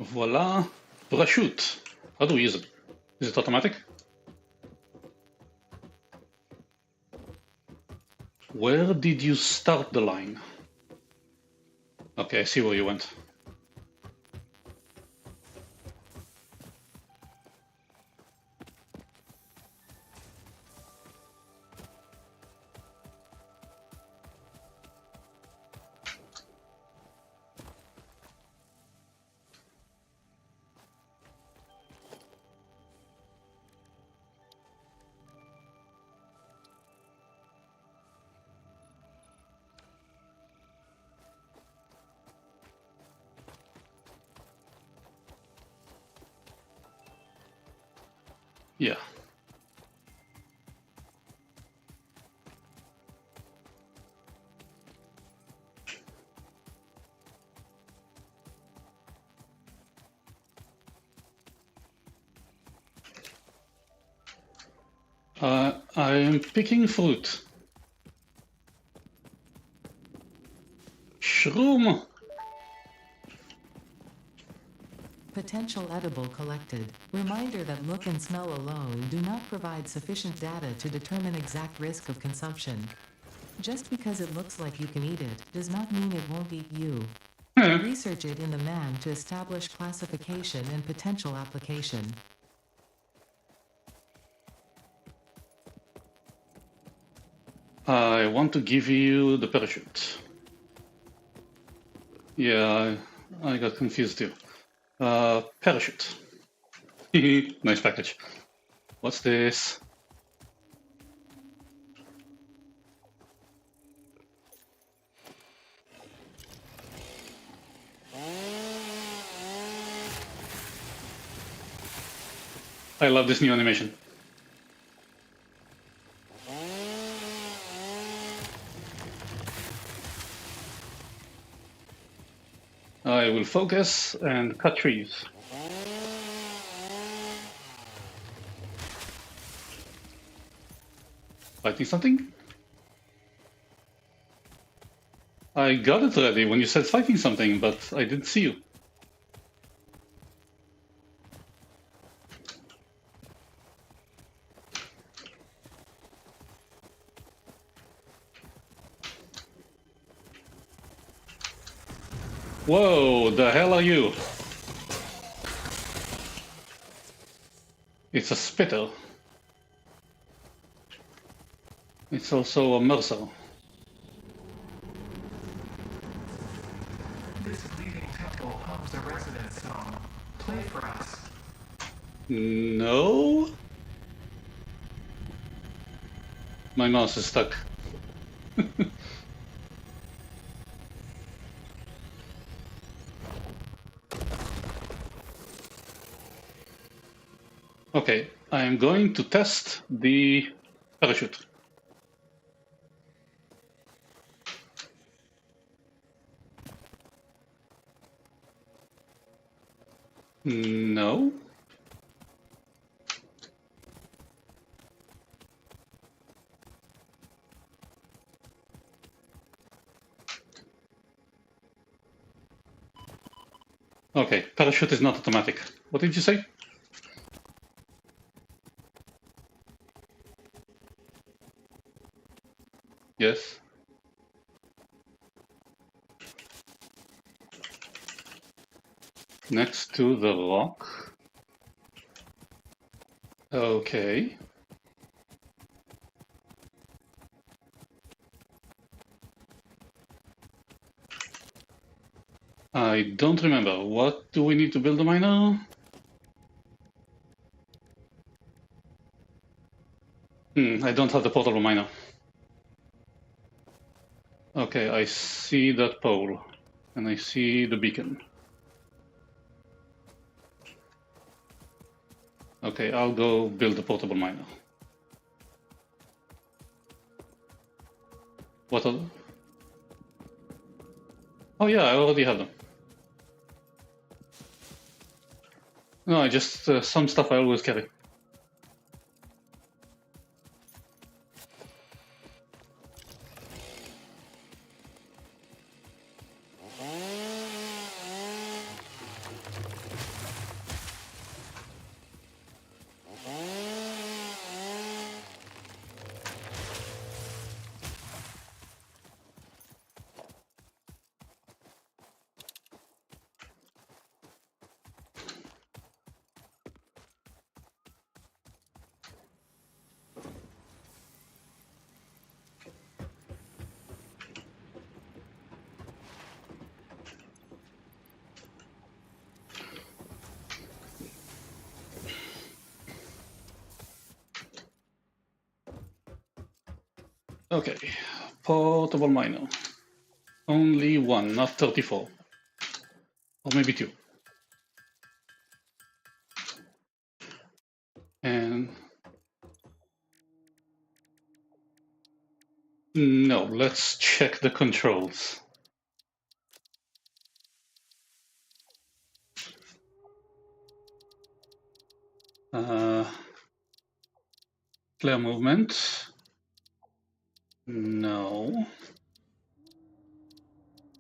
Voila, parachute. How do we use it? Is it automatic? Where did you start the line? Okay, I see where you went. Yeah. I am picking fruit. Shroom. Potential edible collected. Reminder that look and smell alone do not provide sufficient data to determine exact risk of consumption. Just because it looks like you can eat it, does not mean it won't eat you. Research it in the man to establish classification and potential application. I want to give you the parachute. Yeah, I got confused too. Parachute. Nice package. What's this? I love this new animation. I will focus and cut trees. Fighting something? I got it ready when you said fighting something, but I didn't see you. Whoa, the hell are you? It's a spitter. It's also a mercer. This bleeding temple homes a residence zone. Play for us. No? My mouse is stuck. Okay, I am going to test the parachute. No? Okay, parachute is not automatic. What did you say? Yes. Next to the rock. Okay. I don't remember. What do we need to build a miner? I don't have the portable miner. Okay, I see that pole. And I see the beacon. Okay, I'll go build a portable miner. What are... Oh yeah, I already have them. No, I just... some stuff I always carry. Okay, portable miner. Only one, not 34. Or maybe two. And No, let's check the controls. Player movement. No.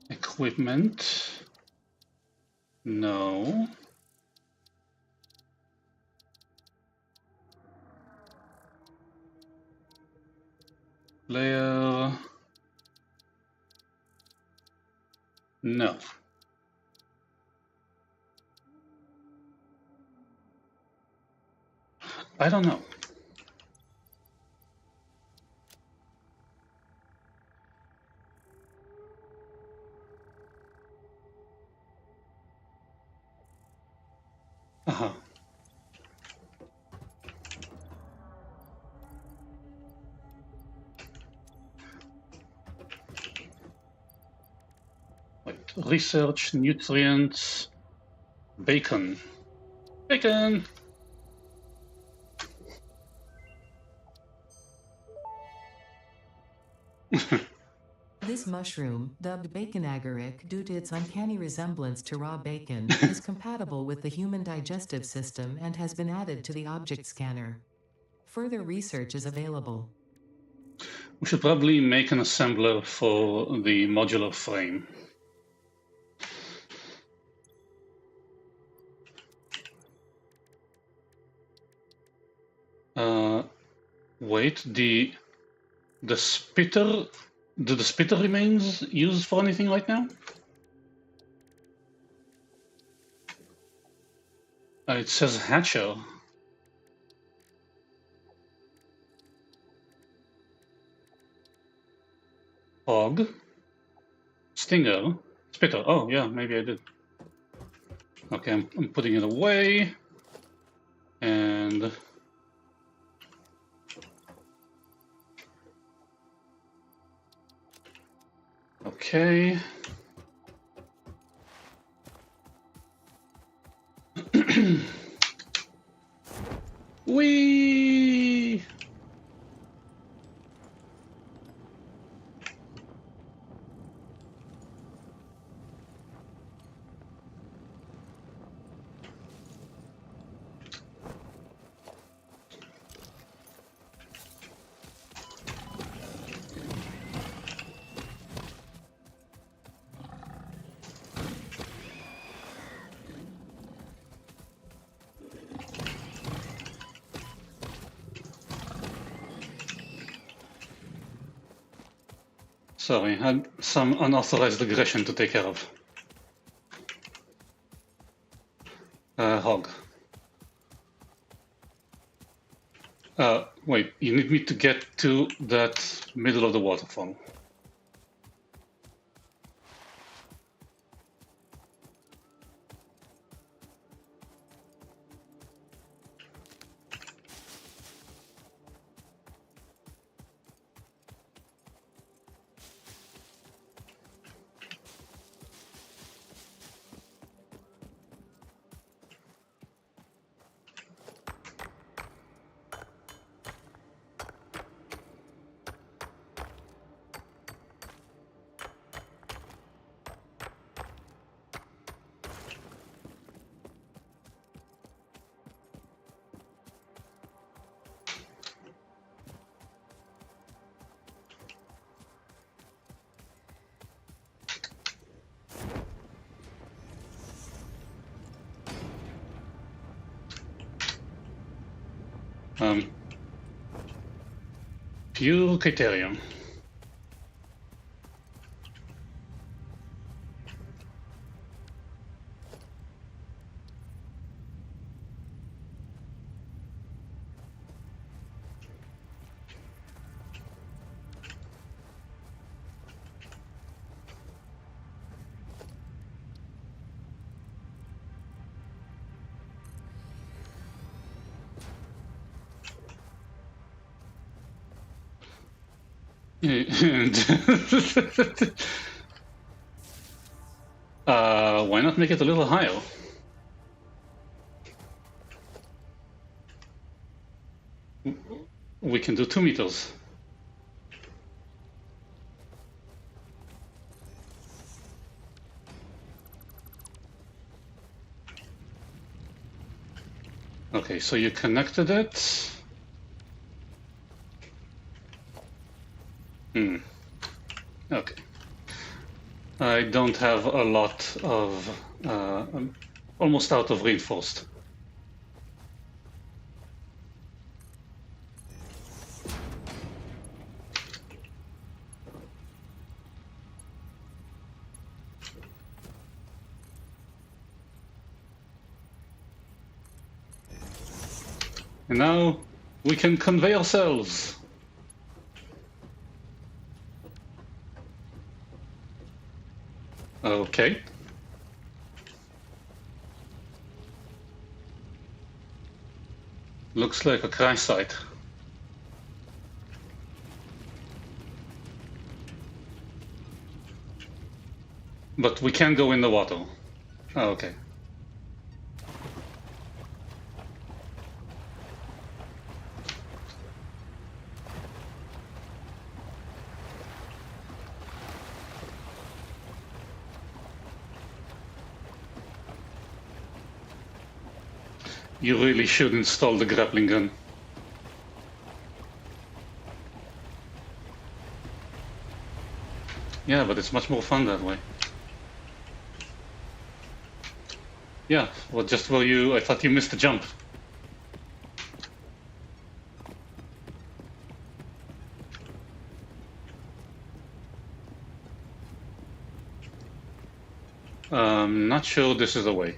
Equipment. No. Player. No. I don't know. Uh-huh. Wait. Research, nutrients, bacon. Bacon! This mushroom, dubbed bacon agaric due to its uncanny resemblance to raw bacon, is compatible with the human digestive system and has been added to the object scanner. Further research is available. We should probably make an assembler for the modular frame. Wait, the spitter, do the spitter remains used for anything right now? It says hatcher. Hog. Stinger. Spitter. Oh, yeah, maybe I did. Okay, I'm putting it away. And... Okay. Whee! Sorry, I had some unauthorized aggression to take care of. Hog. Wait, you need me to get to that middle of the waterfall. Pure criterion. Why not make it a little higher? We can do 2 meters. Okay, so you connected it. Okay. I don't have a lot of. I'm almost out of reinforced. And now we can convey ourselves. Okay. Looks like a crash site. But we can go in the water. Oh, okay. You really should install the grappling gun. Yeah, but it's much more fun that way. Yeah, well, just where you... I thought you missed the jump. Not sure this is the way.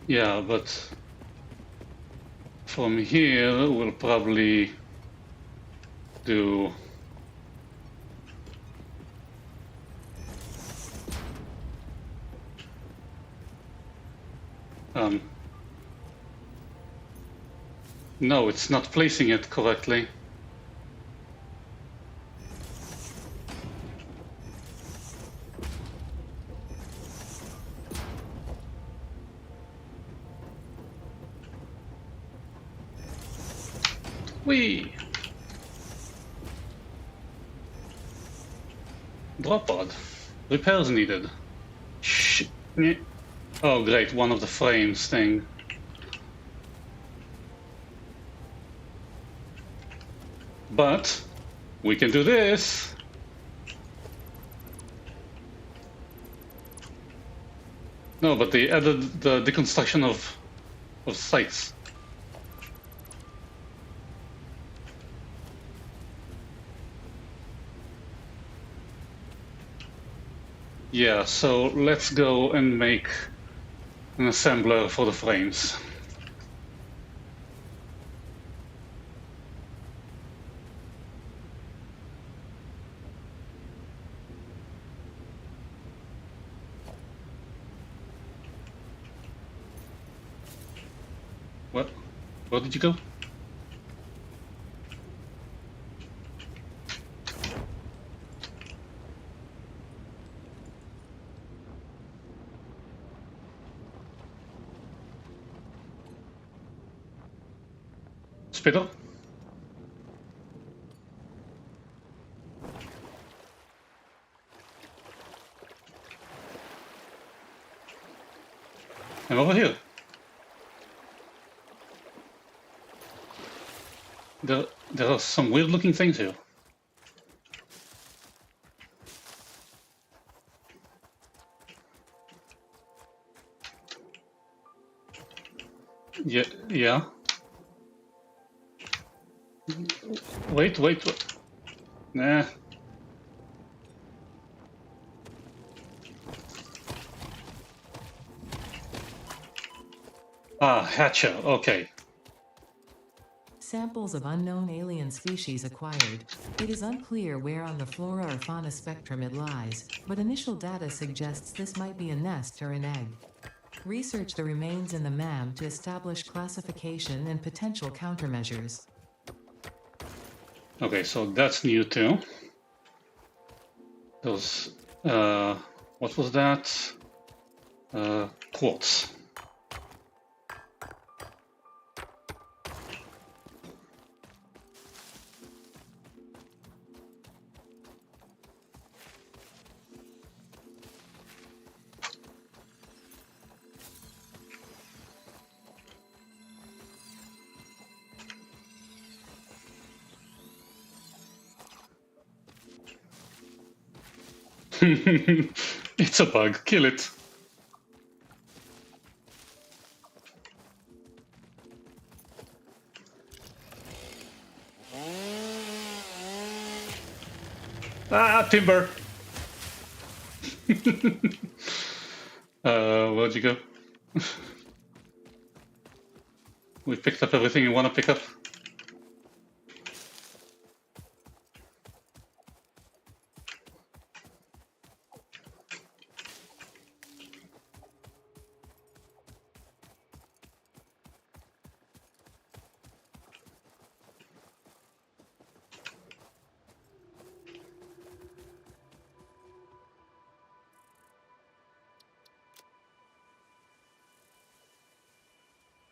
Yeah, but from here we'll probably do... no, it's not placing it correctly. Whee! Drop pod. Repairs needed. Shh. Oh, great, one of the frames thing. But we can do this. No, but they added the deconstruction of sites. Yeah, so let's go and make an assembler for the frames. What? Where did you go? Spitter? I'm over here. There are some weird looking things here. Yeah. Wait. Nah. Ah, Hatcher, okay. Samples of unknown alien species acquired. It is unclear where on the flora or fauna spectrum it lies, but initial data suggests this might be a nest or an egg. Research the remains in the MAM to establish classification and potential countermeasures. Okay, so that's new too. Those, what was that? Quartz. It's a bug. Kill it. Ah, timber. Where'd you go? We picked up everything you want to pick up.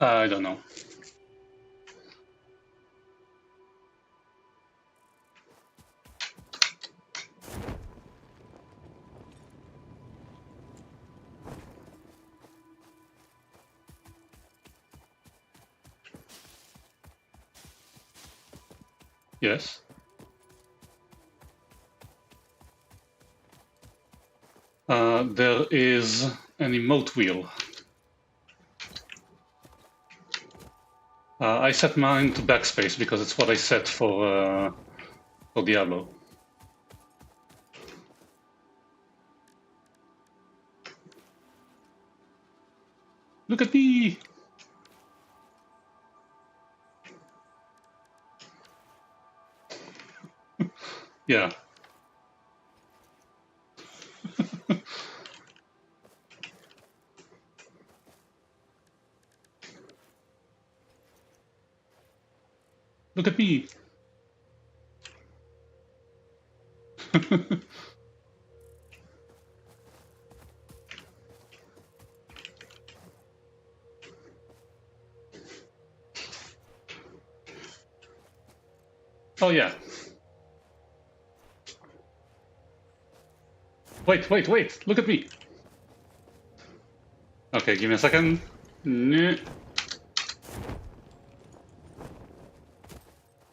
I don't know. Yes. There is an emote wheel. I set mine to backspace because it's what I set for Diablo. Look at me! Yeah. Look at me! Oh yeah. Wait, wait, wait! Look at me! Okay, give me a second.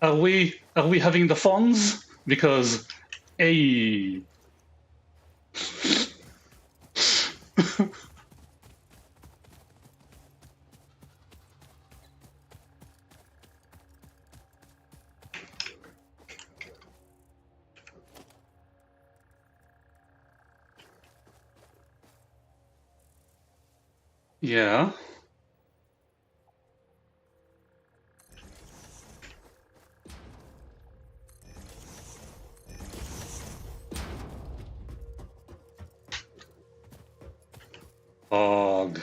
Are we having the funds? Because hey. Yeah. Og.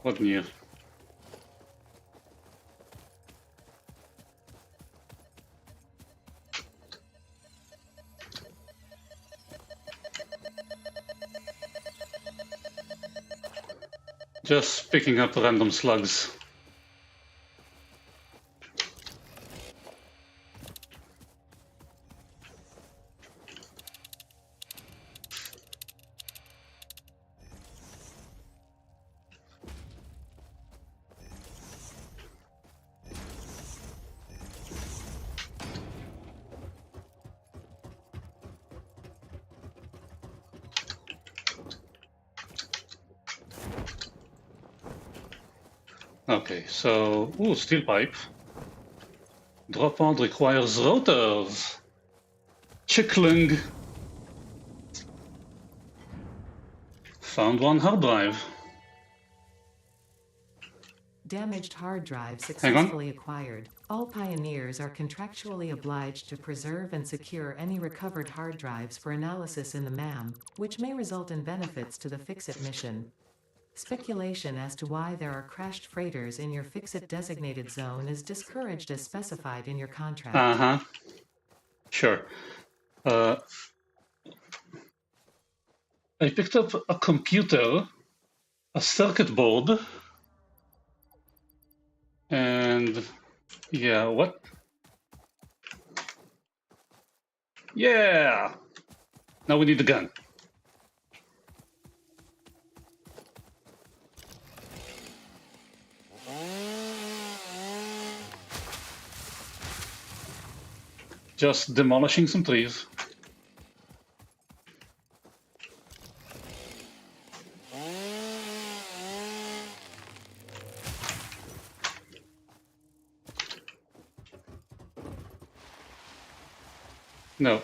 What near? Just picking up random slugs. Okay, so steel pipe. Drop pod requires rotors. Chickling. Found one hard drive. Damaged hard drive Hang on. successfully acquired. All pioneers are contractually obliged to preserve and secure any recovered hard drives for analysis in the MAM, which may result in benefits to the Fix-It mission. Speculation as to why there are crashed freighters in your Fix-It designated zone is discouraged as specified in your contract. Uh-huh. Sure. I picked up a computer, a circuit board, and yeah, what? Yeah! Now we need the gun. Just demolishing some trees. No.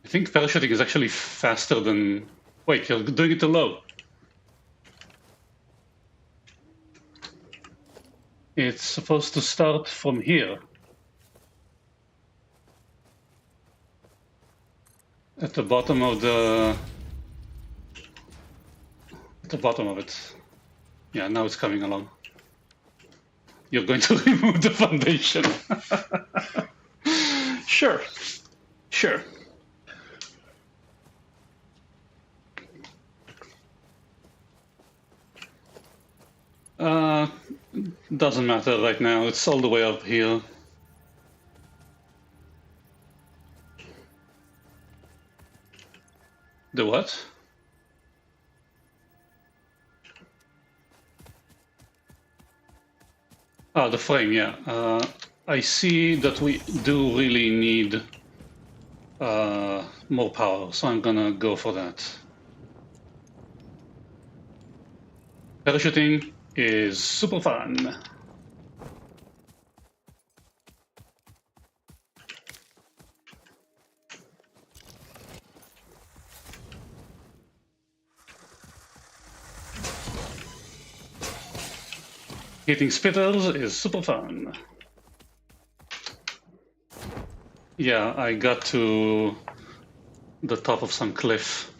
I think parachuting is actually faster than... Wait, you're doing it too low. It's supposed to start from here. At the bottom of the... At the bottom of it. Yeah, now it's coming along. You're going to remove the foundation. Sure. Sure. Doesn't matter right now. It's all the way up here. The what? Ah, the frame, yeah. I see that we do really need more power, so I'm gonna go for that. Parachuting is super fun. Hitting spitters is super fun. Yeah, I got to the top of some cliff.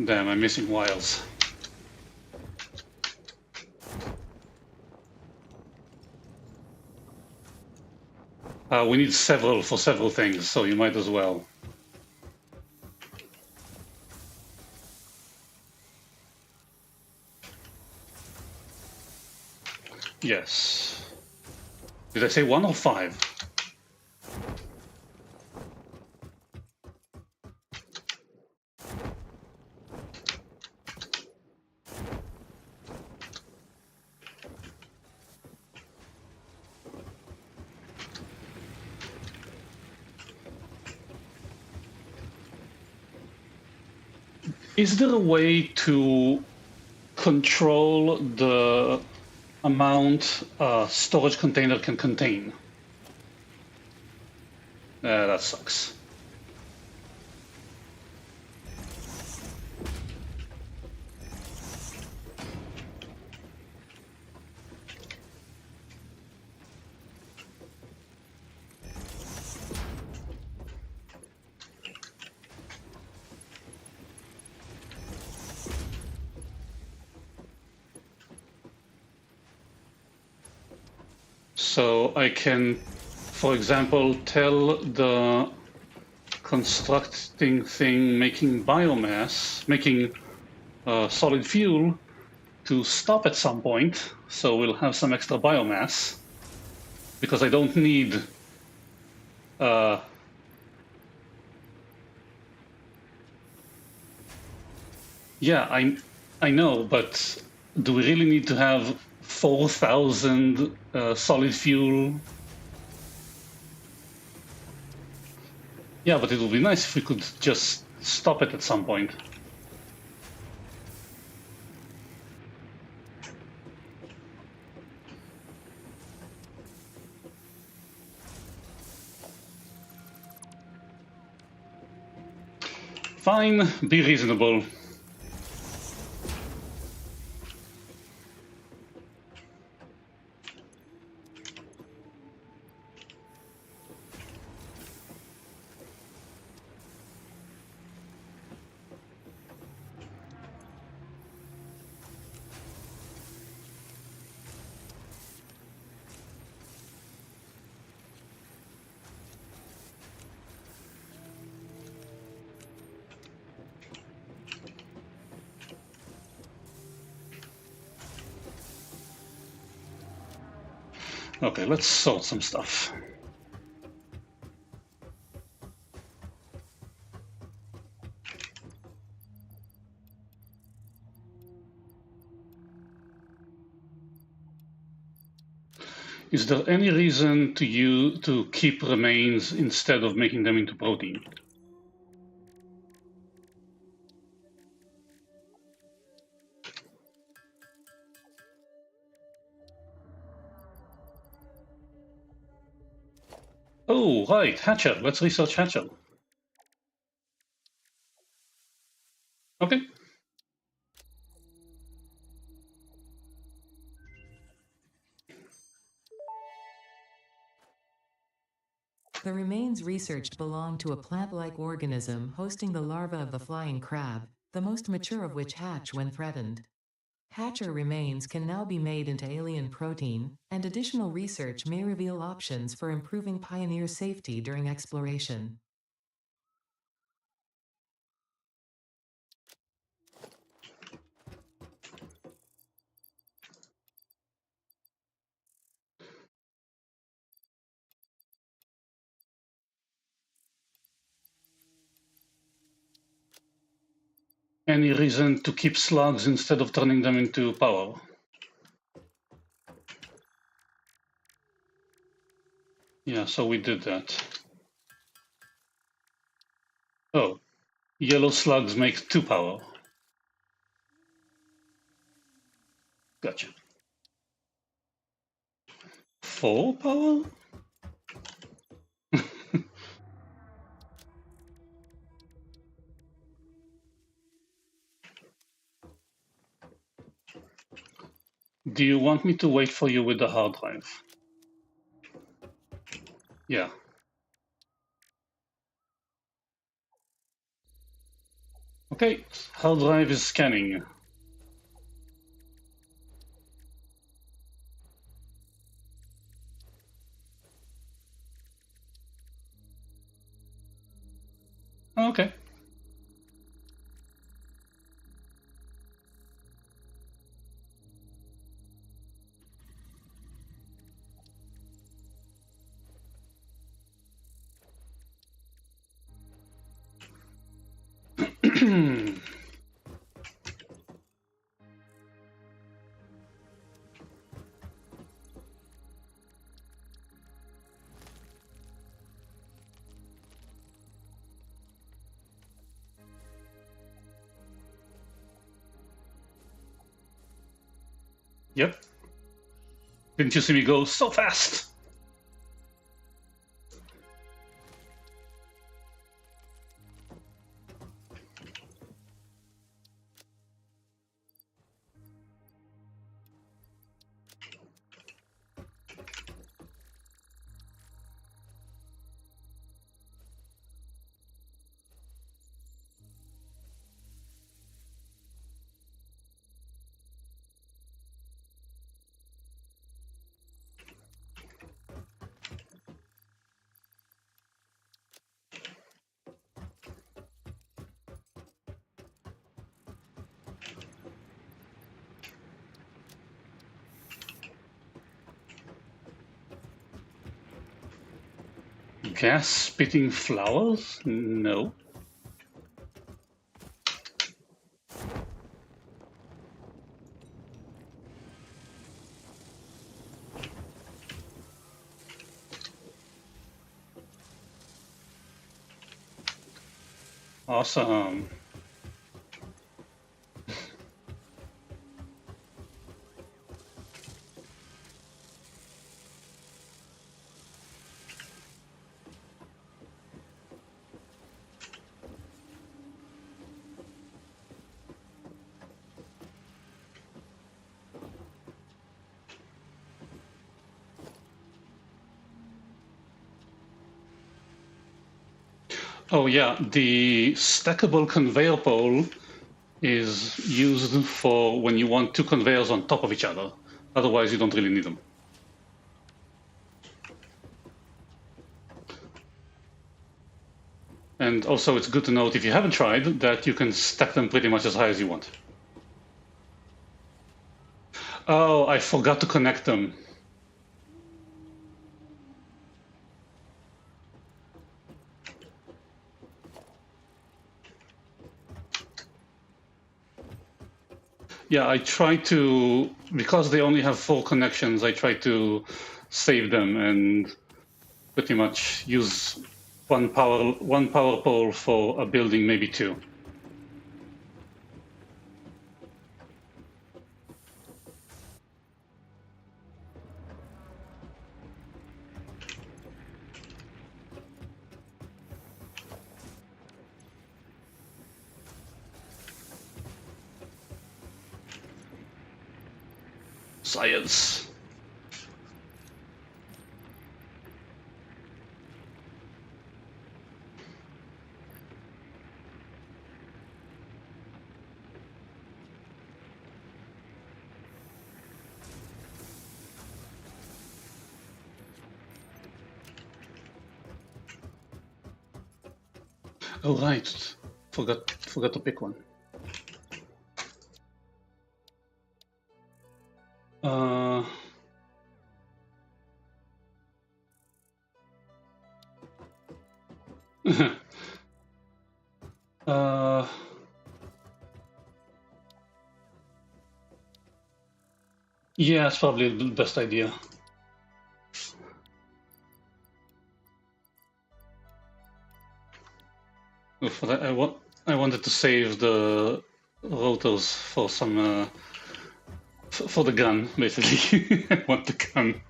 Damn, I'm missing wires. We need several for several things, so you might as well. Yes. Did I say 1 or 5? Is there a way to control the amount a storage container can contain? That sucks. So I can, for example, tell the constructing thing making biomass, making solid fuel, to stop at some point, so we'll have some extra biomass, because I don't need yeah, I know, but do we really need to have 4,000 solid fuel? Yeah, but it would be nice if we could just stop it at some point. Fine, be reasonable. Okay, let's sort some stuff. Is there any reason to keep remains instead of making them into protein? Oh, right, Hatcher. Let's research Hatcher. Okay. The remains researched belong to a plant-like organism hosting the larva of the flying crab, the most mature of which hatch when threatened. Hatcher remains can now be made into alien protein, and additional research may reveal options for improving Pioneer safety during exploration. Any reason to keep slugs instead of turning them into power? Yeah, so we did that. Oh, yellow slugs make 2 power. Gotcha. 4 power? Do you want me to wait for you with the hard drive? Yeah. Okay, hard drive is scanning. Okay. Yep. Didn't you see me go so fast? Gas spitting flowers? No. Awesome. Oh yeah, the stackable conveyor pole is used for when you want two conveyors on top of each other. Otherwise, you don't really need them. And also, it's good to note, if you haven't tried, that you can stack them pretty much as high as you want. Oh, I forgot to connect them. Yeah, I try to, because they only have 4 connections, I try to save them and pretty much use one power pole for a building, maybe 2. Science. Oh right, forgot to pick one. Uh, uh, yeah, it's probably the best idea. For that, I wanted to save the rotors for some for the gun, basically. I want the gun.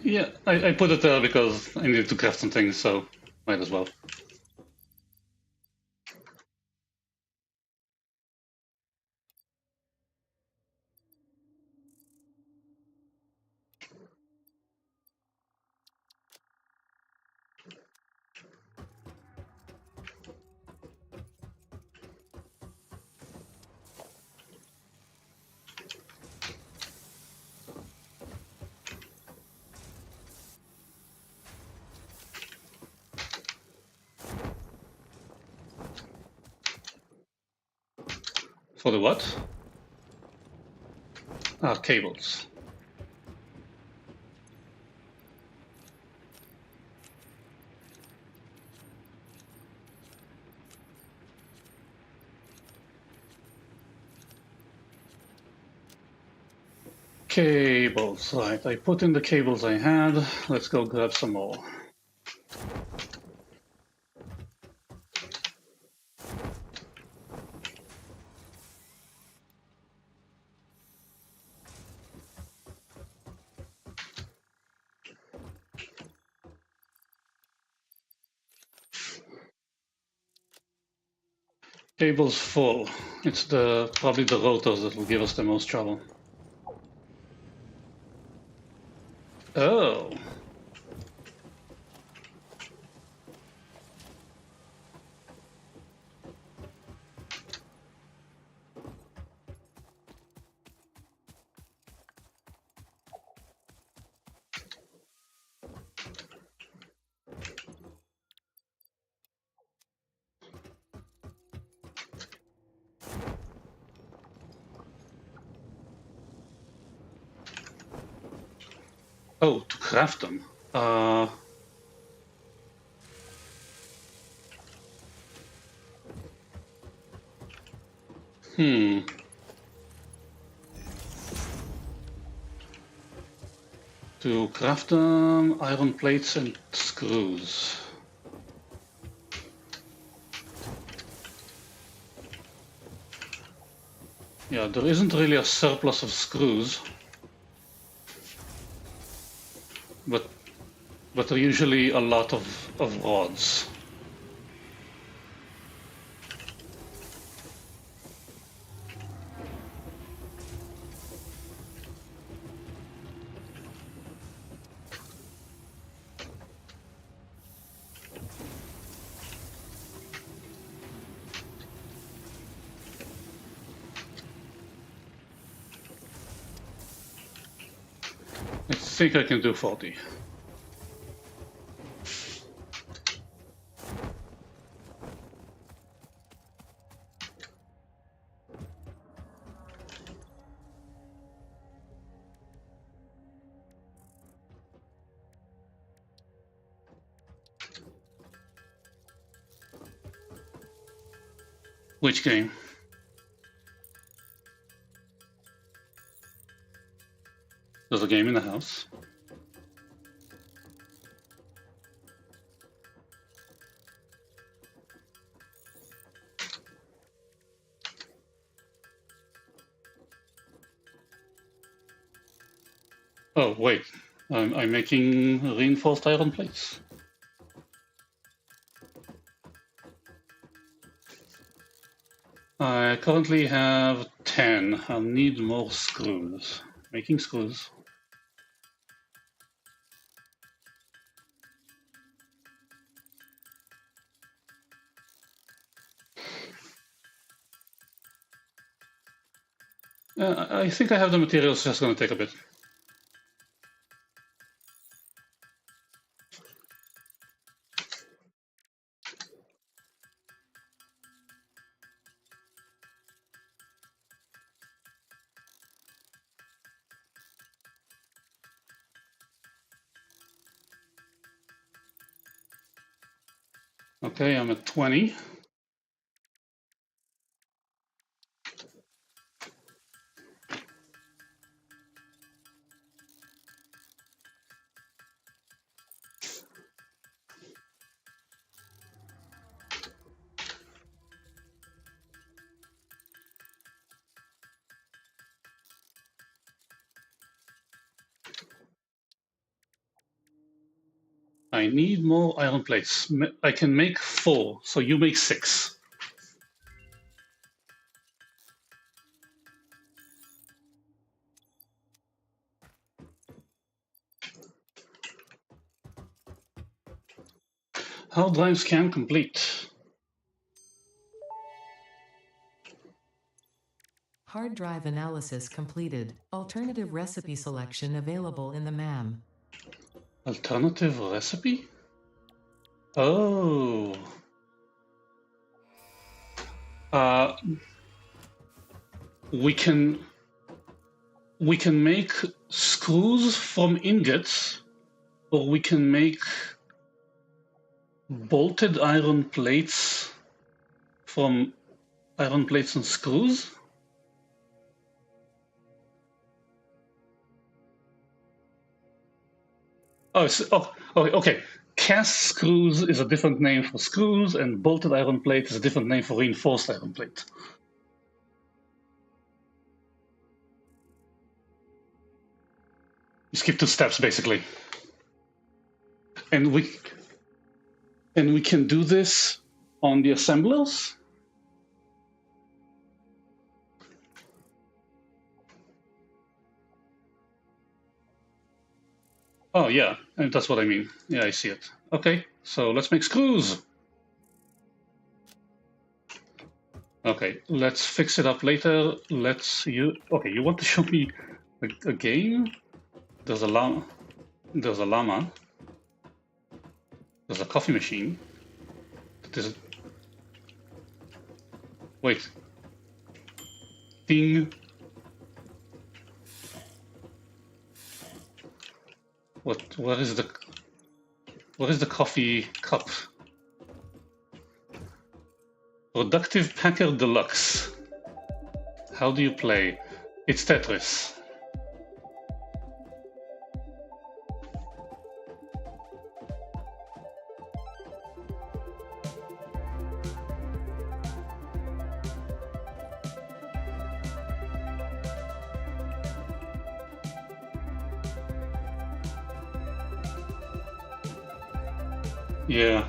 Yeah, I put it there because I needed to craft some things, so might as well. For the what? Cables. Cables, right. I put in the cables I had. Let's go grab some more. Cable's full. It's probably the rotors that will give us the most trouble. Oh. Oh, to craft them. Hmm. To craft them, iron plates and screws. Yeah, there isn't really a surplus of screws, but there are usually a lot of rods. think I can do 40. Which game? There's a game in the house. Oh, wait. I'm making reinforced iron plates. I currently have 10. I'll need more screws. Making screws. I think I have the materials, just gonna take a bit. Okay, I'm at 20. I need more iron plates. I can make 4, so you make 6. Hard drive scan complete. Hard drive analysis completed. Alternative recipe selection available in the MAM. Alternative recipe? Oh. Uh, we can make screws from ingots, or we can make bolted iron plates from iron plates and screws. Oh, okay. Cast screws is a different name for screws, and bolted iron plate is a different name for reinforced iron plate. You skip 2 steps, basically. And we can do this on the assemblers. Oh yeah, and that's what I mean. Yeah, I see it. Okay, so let's make screws. Okay, let's fix it up later. Okay, you want to show me a game? There's a llama. There's a llama. There's a coffee machine. There's wait. Ding. Where is the coffee cup? Productive Packer Deluxe. How do you play? It's Tetris. Yeah.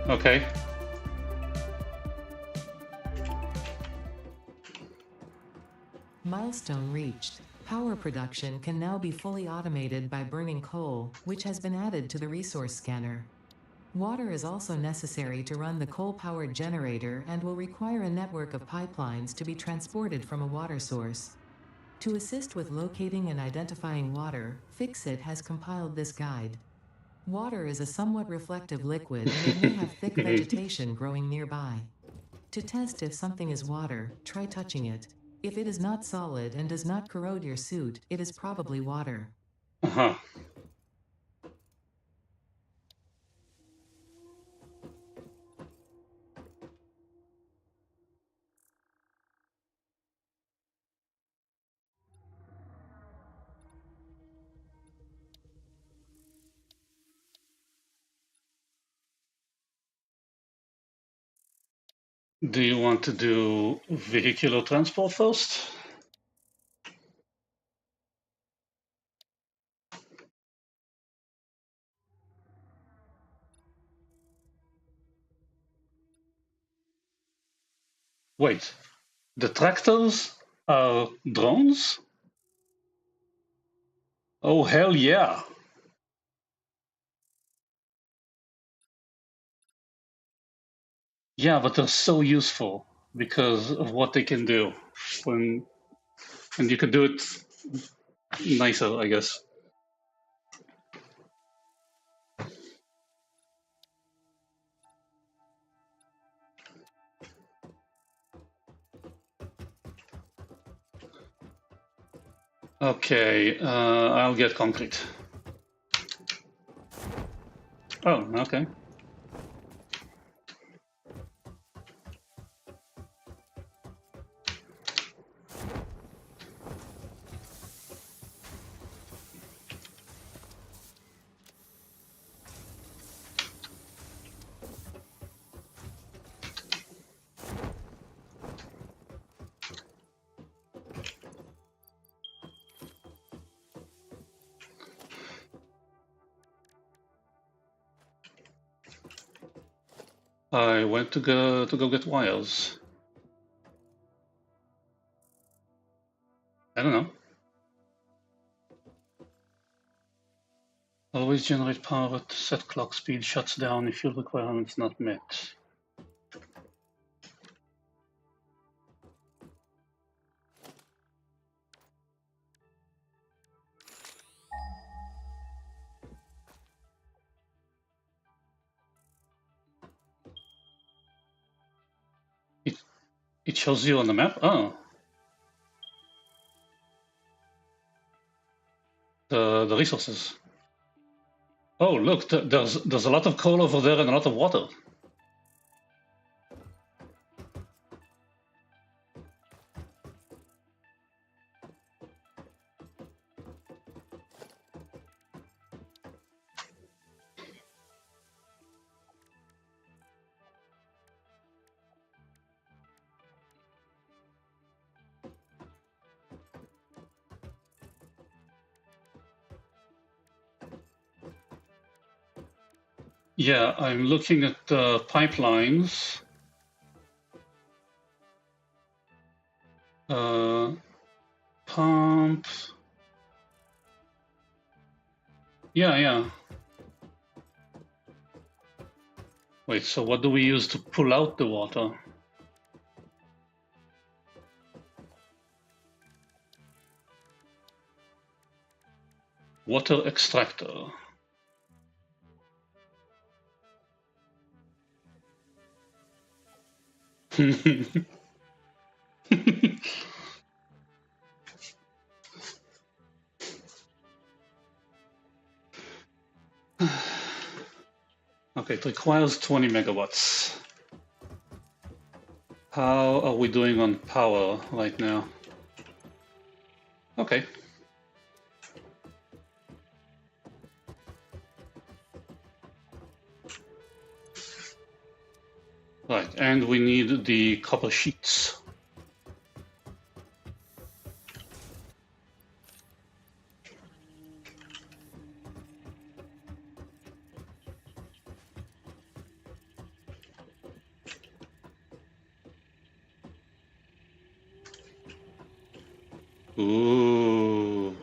Okay. Milestone reached. Power production can now be fully automated by burning coal, which has been added to the resource scanner. Water is also necessary to run the coal-powered generator and will require a network of pipelines to be transported from a water source. To assist with locating and identifying water, Fixit has compiled this guide. Water is a somewhat reflective liquid and it may have thick vegetation growing nearby. To test if something is water, try touching it. If it is not solid and does not corrode your suit, it is probably water. Uh-huh. Do you want to do vehicular transport first? Wait, the tractors are drones? Oh, hell yeah. Yeah, but they're so useful because of what they can do. When and you can do it nicer, I guess. Okay, I'll get concrete. Oh, okay. I went to go get wires. I don't know. Always generate power at set clock speed, shuts down if fuel requirements not met. It shows you on the map? Oh, the resources. Oh, look, there's a lot of coal over there and a lot of water. Yeah, I'm looking at the pipelines. Pump. Yeah, yeah. Wait, so what do we use to pull out the water? Water extractor. Okay, it requires 20 megawatts. How are we doing on power right now? Okay. Right, and we need the copper sheets. Ooh.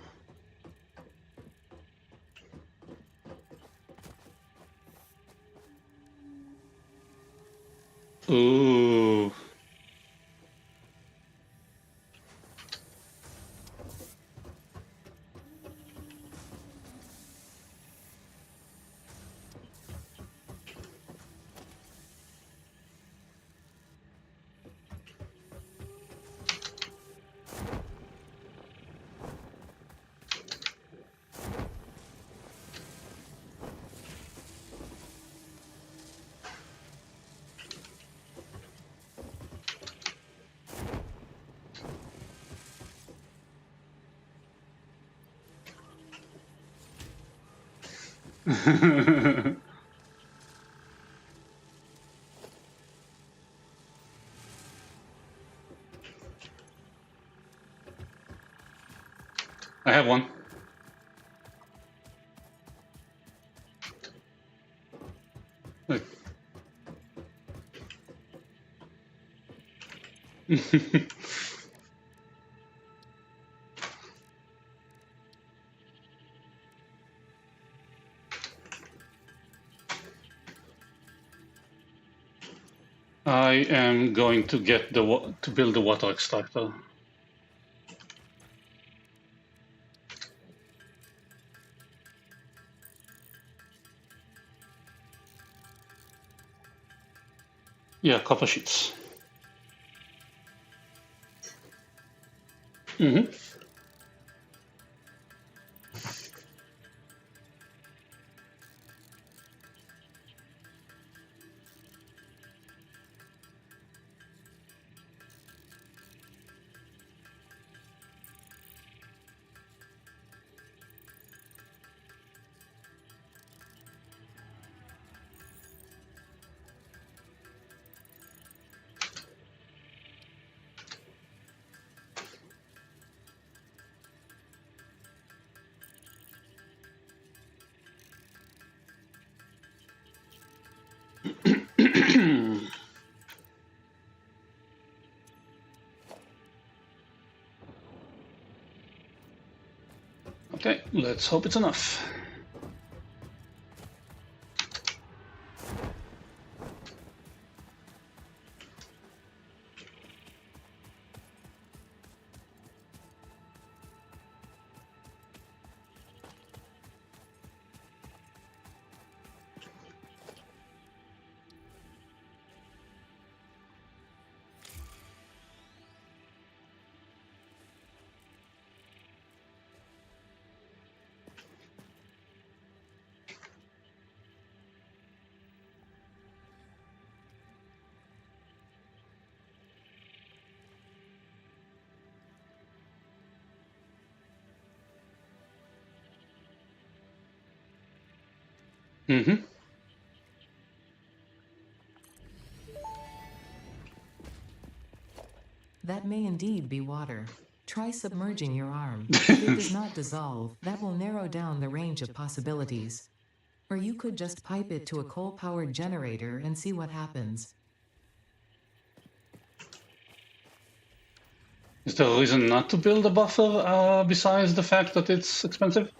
Ooh. I have one. Like- I am going to get to build the water extractor. Yeah, copper sheets. Mm-hmm. Okay, let's hope it's enough. Mm-hmm. That may indeed be water. Try submerging your arm. If it does not dissolve, that will narrow down the range of possibilities. Or you could just pipe it to a coal-powered generator and see what happens. Is there a reason not to build a buffer besides the fact that it's expensive?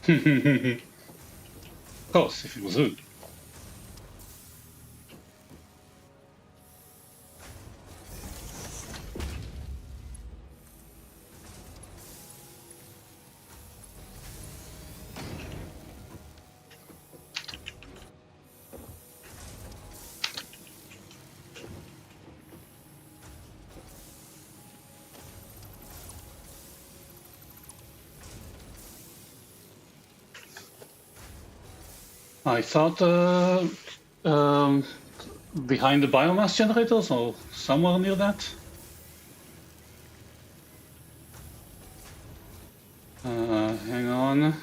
Of course, if it was wood. I thought behind the biomass generators or somewhere near that. Hang on.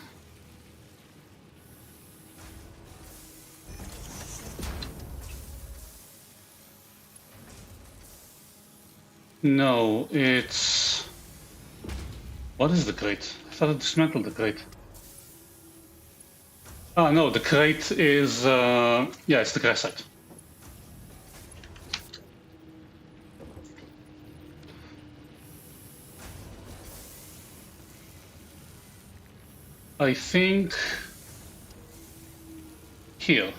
No, it's... What is the crate? I thought I dismantled the crate. Ah, no, the crate is... yeah, it's the crash site. I think... here.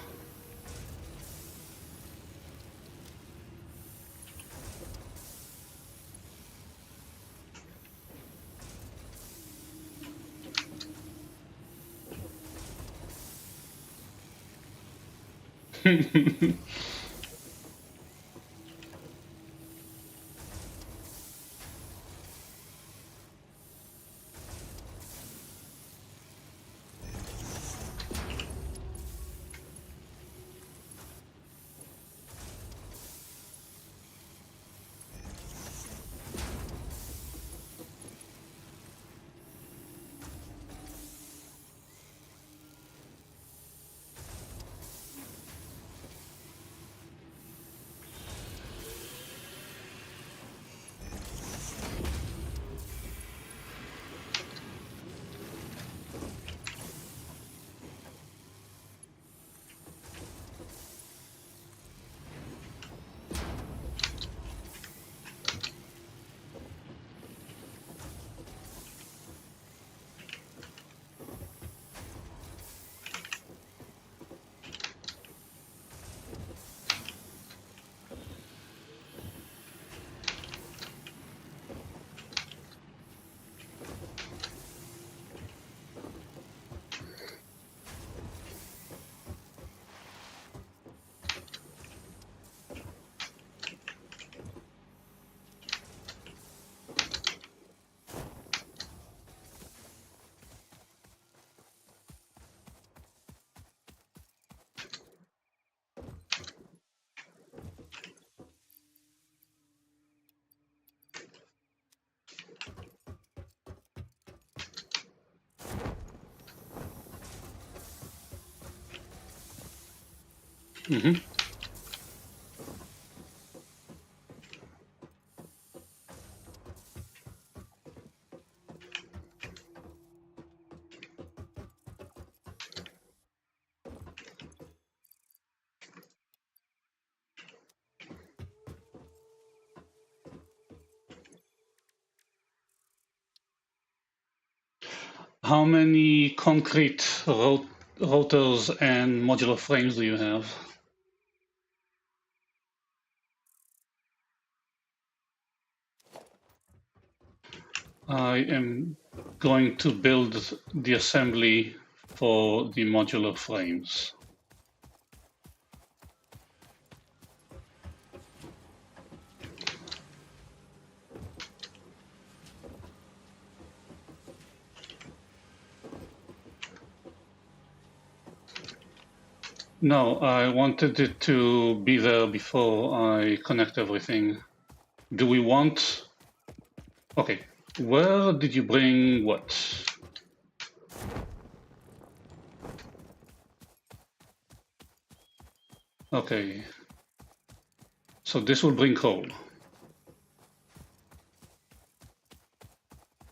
Mm-hmm. How many concrete rotors and modular frames do you have? I am going to build the assembly for the modular frames. No, I wanted it to be there before I connect everything. Do we want... Okay, where did you bring what? Okay, so this will bring coal.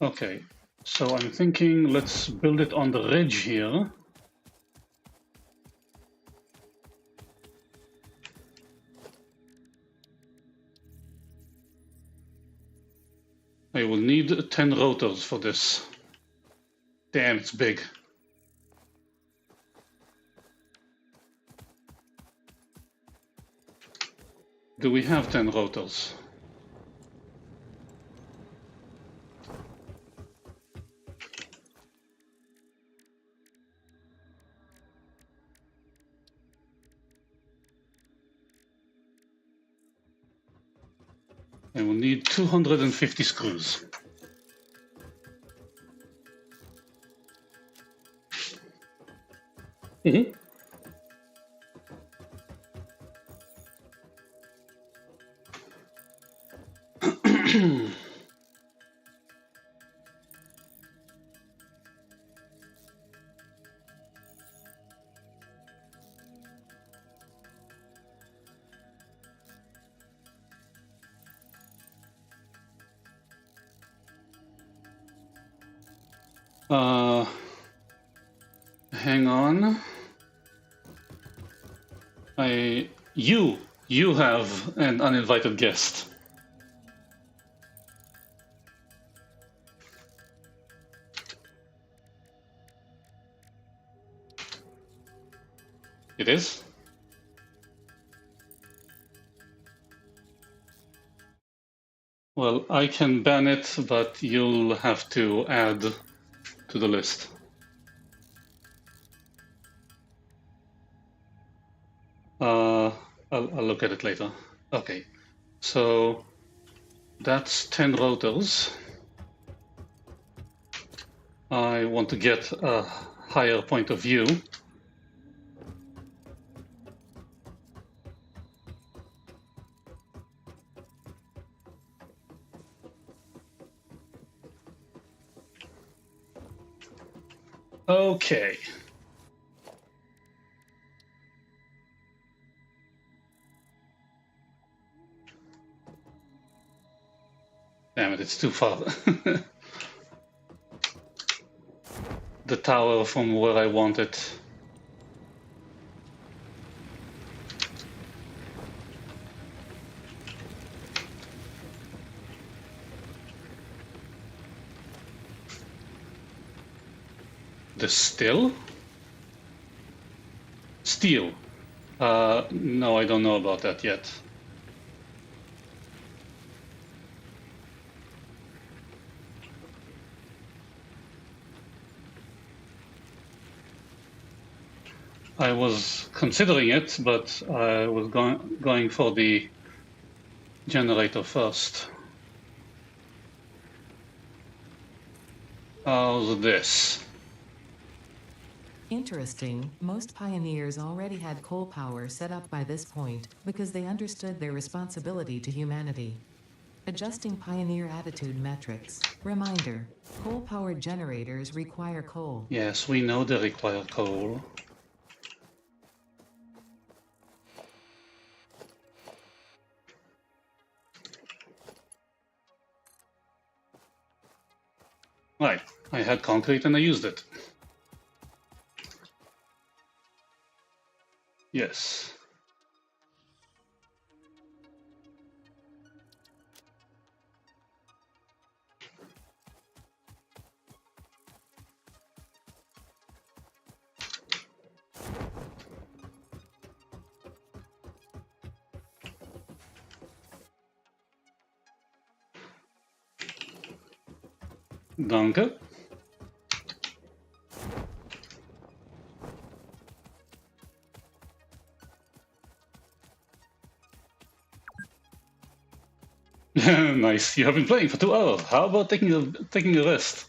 Okay, so I'm thinking let's build it on the ridge here. I will need 10 rotors for this. Damn, it's big. Do we have 10 rotors? I will need 250 screws. Mm-hmm. Hang on. You have an uninvited guest. It is? Well, I can ban it, but you'll have to add to the list. I'll look at it later. Okay, so that's 10 rotors. I want to get a higher point of view. Okay. Damn it, it's too far. The tower from where I want it. The still? Steel. No, I don't know about that yet. I was considering it, but I was going for the generator first. How's this? Interesting, most pioneers already had coal power set up by this point because they understood their responsibility to humanity. Adjusting pioneer attitude metrics. Reminder, coal-powered generators require coal. Yes, we know they require coal. Right. I had concrete and I used it. Yes. Danke. Nice. You have been playing for 2 hours. How about taking a rest?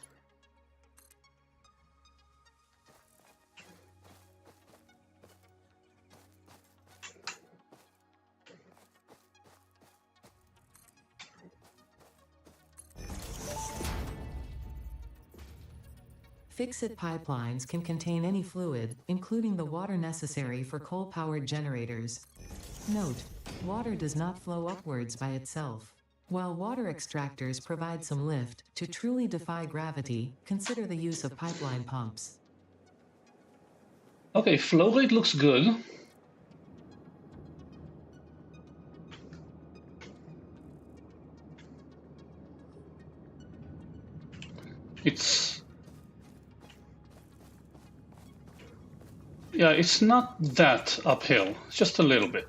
Fix-it pipelines can contain any fluid, including the water necessary for coal-powered generators. Note: water does not flow upwards by itself. While water extractors provide some lift, to truly defy gravity, consider the use of pipeline pumps. Okay, flow rate looks good. It's yeah, it's not that uphill. It's just a little bit.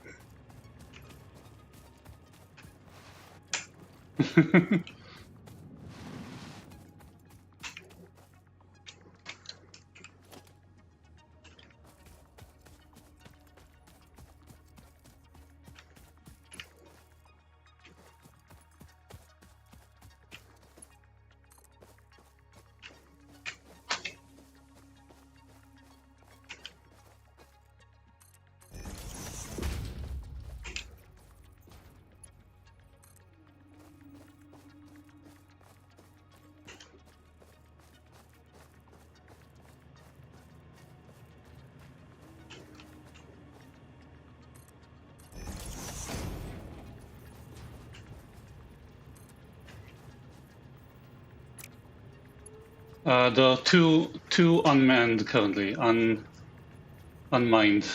There are two unmanned currently, unmined.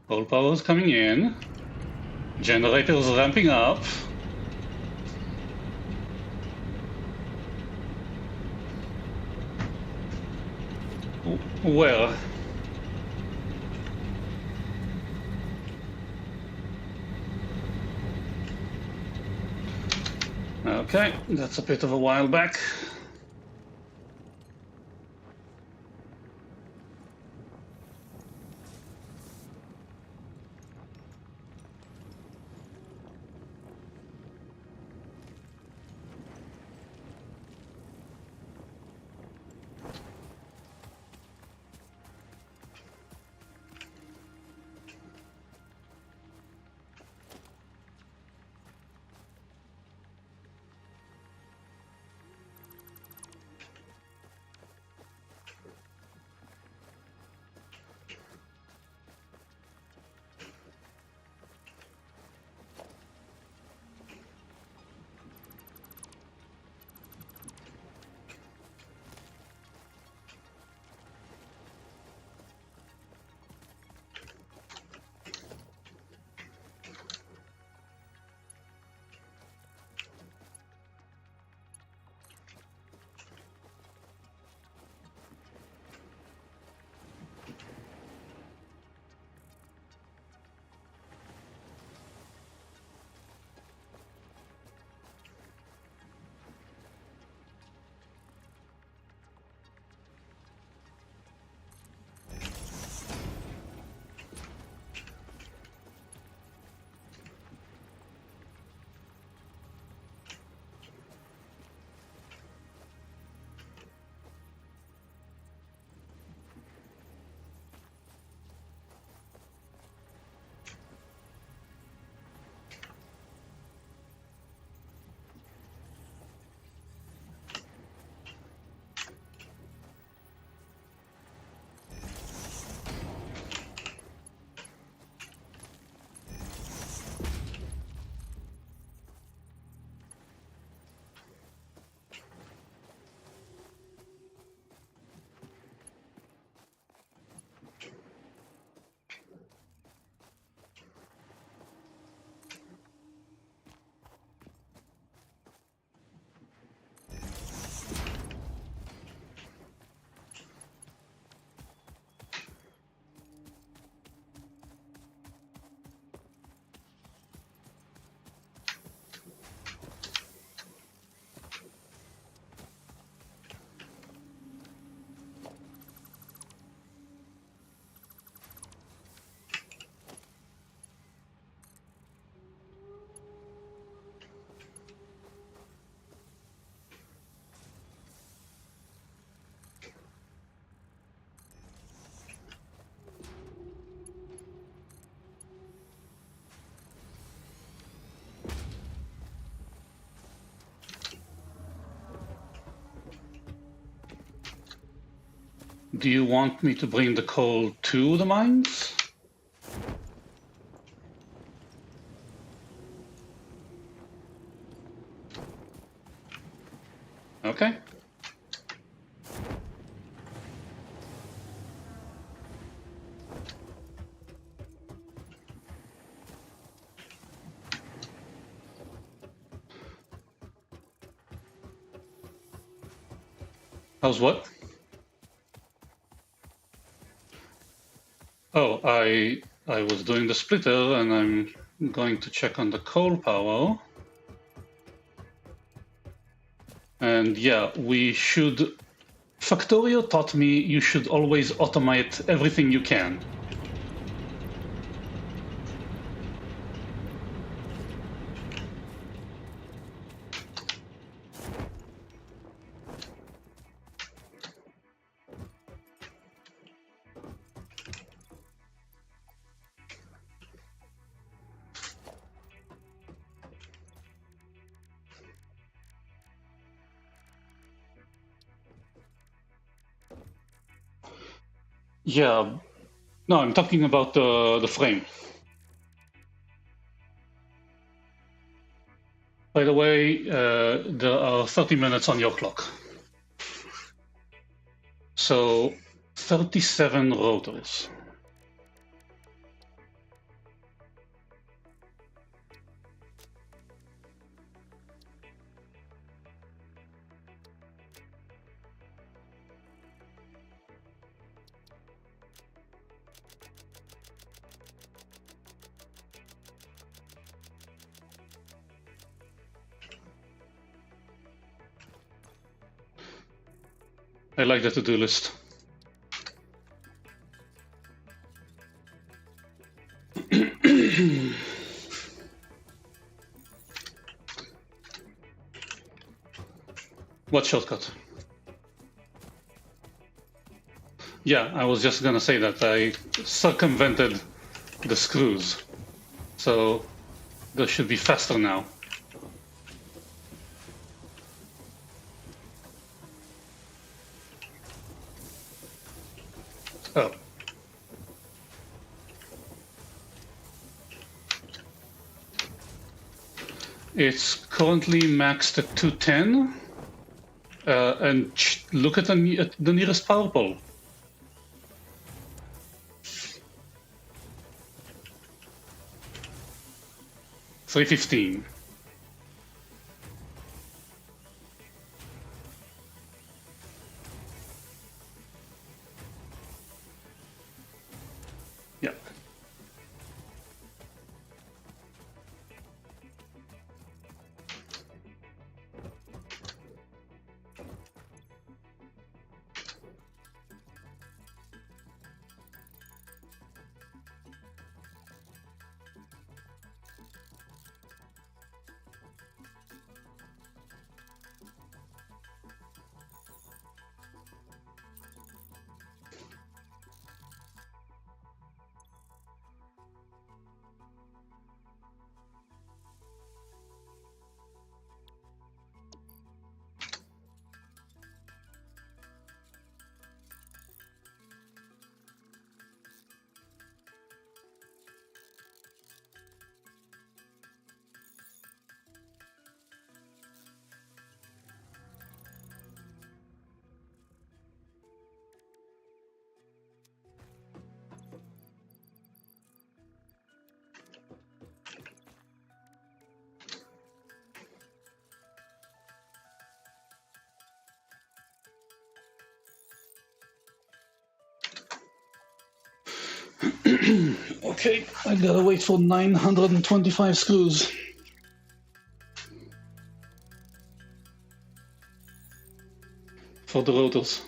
Coal power's coming in. Generators ramping up. Where? Okay, that's a bit of a while back. do you want me to bring the coal to the mines? Okay. How's what? Oh, I was doing the splitter, and I'm going to check on the coal power. And yeah, we should. Factorio taught me you should always automate everything you can. Yeah, no, I'm talking about the frame. By the way, there are 30 minutes on your clock. So 37 rotors. I like the to-do list. What shortcut? Yeah, I was just gonna say that I circumvented the screws. So they should be faster now. Oh. It's currently maxed at 210. And look at the nearest power pole. $315. Yeah. Okay, I gotta wait for 925 screws. For the rotors.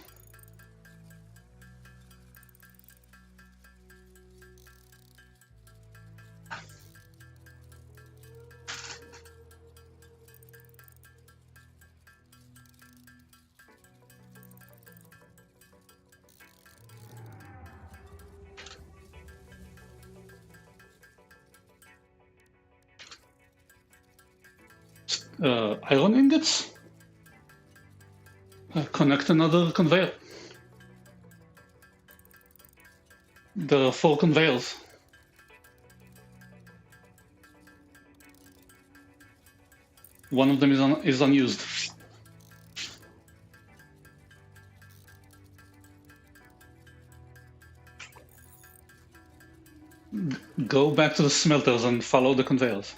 Iron ingots? Connect another conveyor. There are 4 conveyors. One of them is unused. Go back to the smelters and follow the conveyors.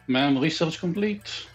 Ma'am, research complete.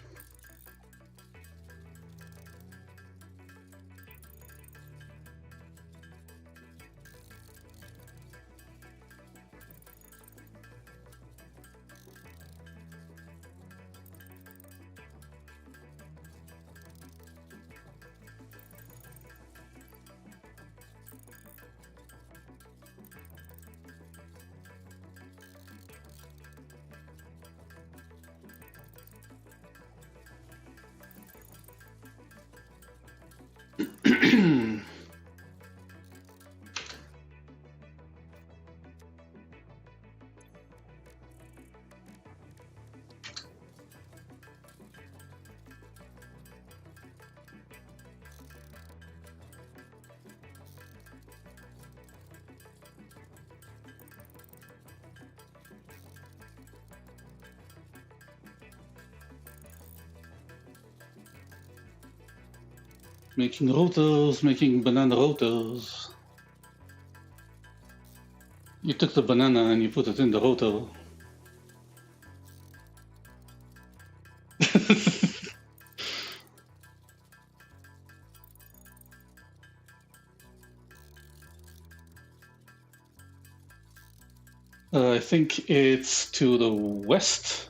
Making rotors, making banana rotors. You took the banana and you put it in the rotor. I think it's to the west.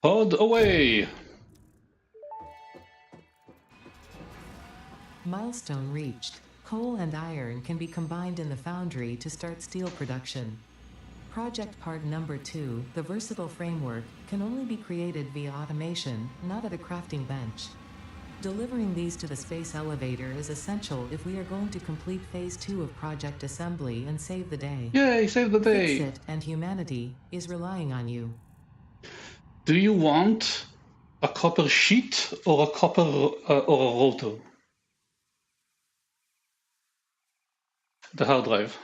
Pod away! Milestone reached. Coal and iron can be combined in the foundry to start steel production. Project part number 2, the versatile framework, can only be created via automation, not at a crafting bench. Delivering these to the space elevator is essential if we are going to complete phase 2 of project assembly and save the day. Yay, save the day! Fix-It and humanity is relying on you. Do you want a copper sheet or a copper or a rotor? The hard drive.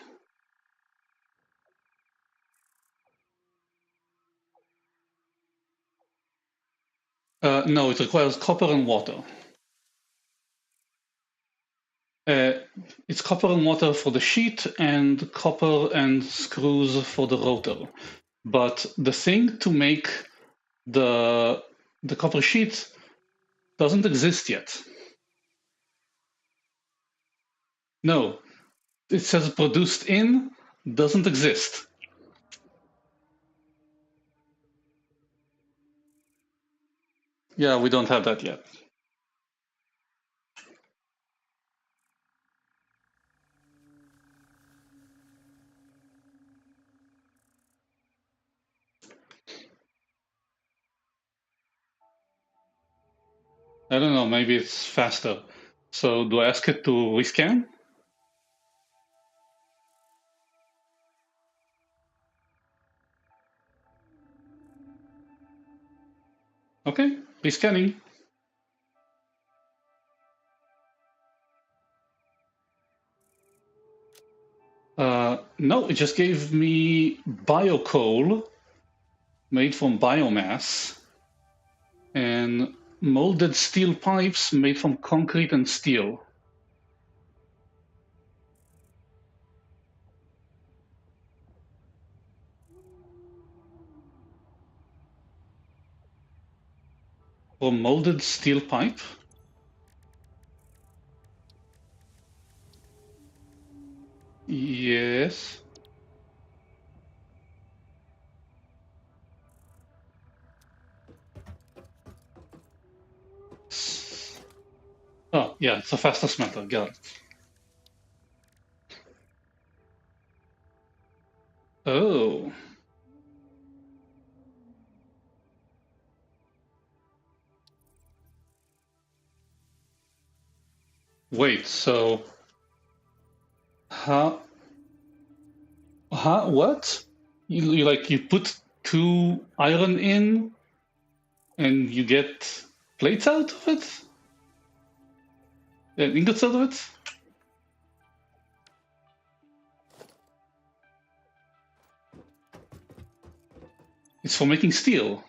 No, it requires copper and water. It's copper and water for the sheet and copper and screws for the rotor. But the thing to make the copper sheet doesn't exist yet. No, it says produced in, doesn't exist. Yeah, we don't have that yet. I don't know, maybe it's faster. So do I ask it to rescan? Okay, rescanning. No, it just gave me biocoal made from biomass and molded steel pipes made from concrete and steel. For molded steel pipe? Yes. Oh, yeah, it's a faster smelter, got it. Oh. Wait, so... what? You put 2 iron in, and you get plates out of it? And ingots out of it? It's for making steel.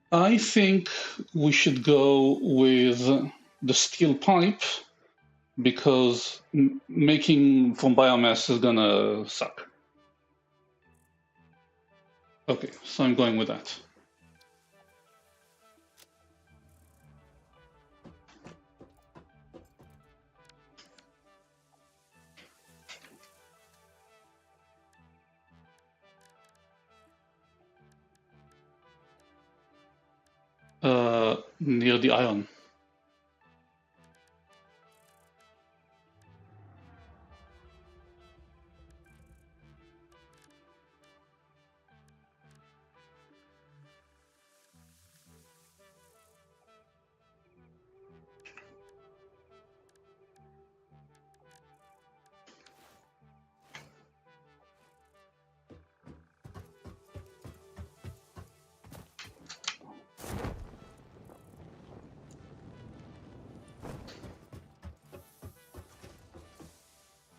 I think we should go with the steel pipe because making from biomass is gonna suck. Okay, so I'm going with that. Near the iron.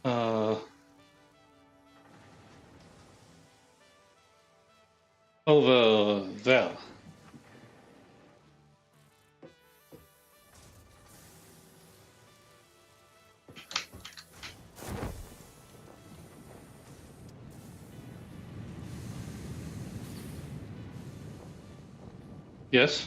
Uh, over there. Yes.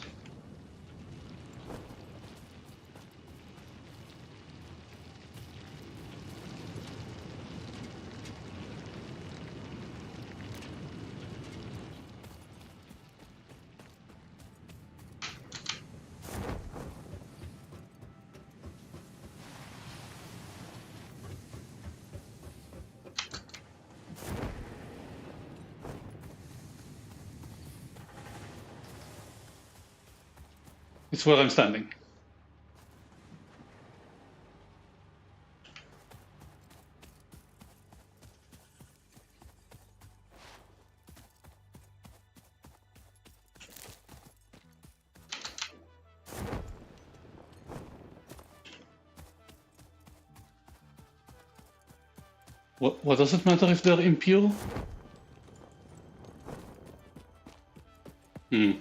It's where I'm standing. What does it matter if they're impure? Hmm.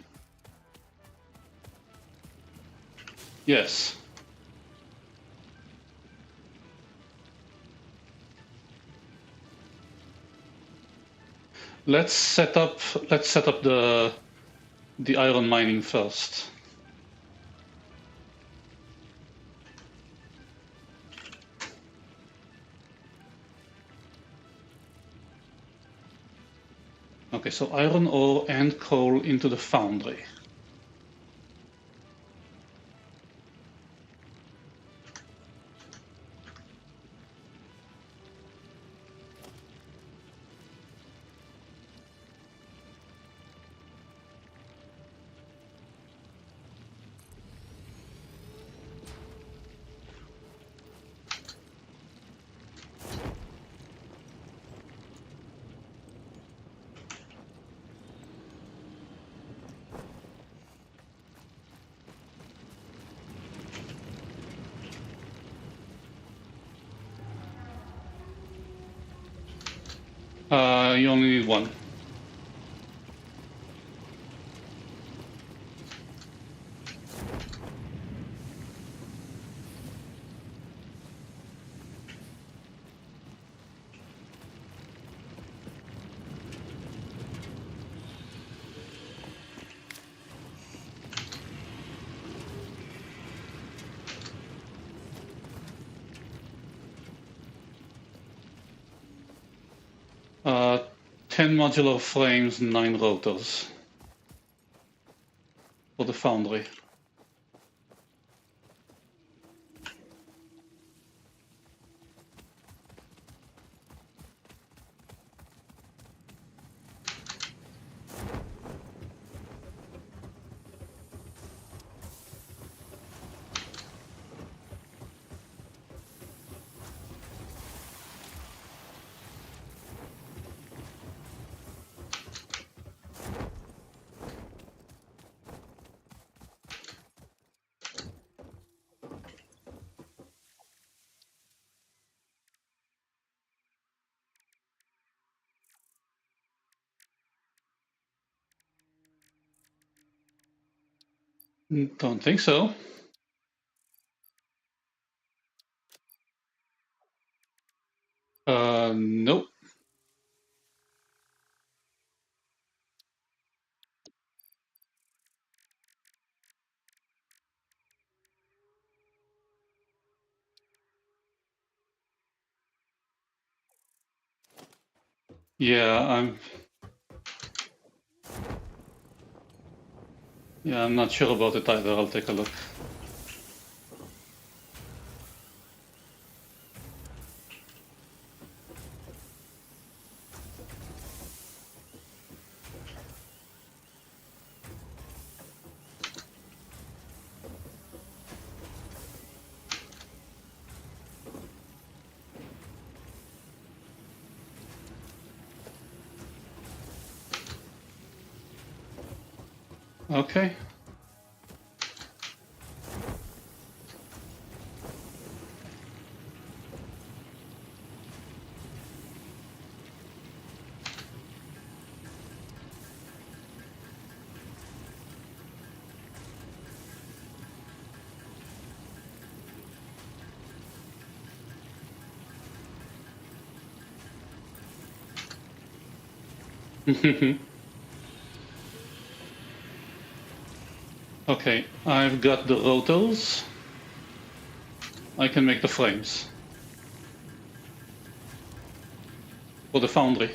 Yes. Let's set up the iron mining first. Okay, so iron ore and coal into the foundry. You only need 1. 10 modular frames, 9 rotors for the foundry. Don't think so. Nope. Yeah, I'm not sure about it either. I'll take a look. Okay. Okay, I've got the rotors. I can make the frames for the foundry.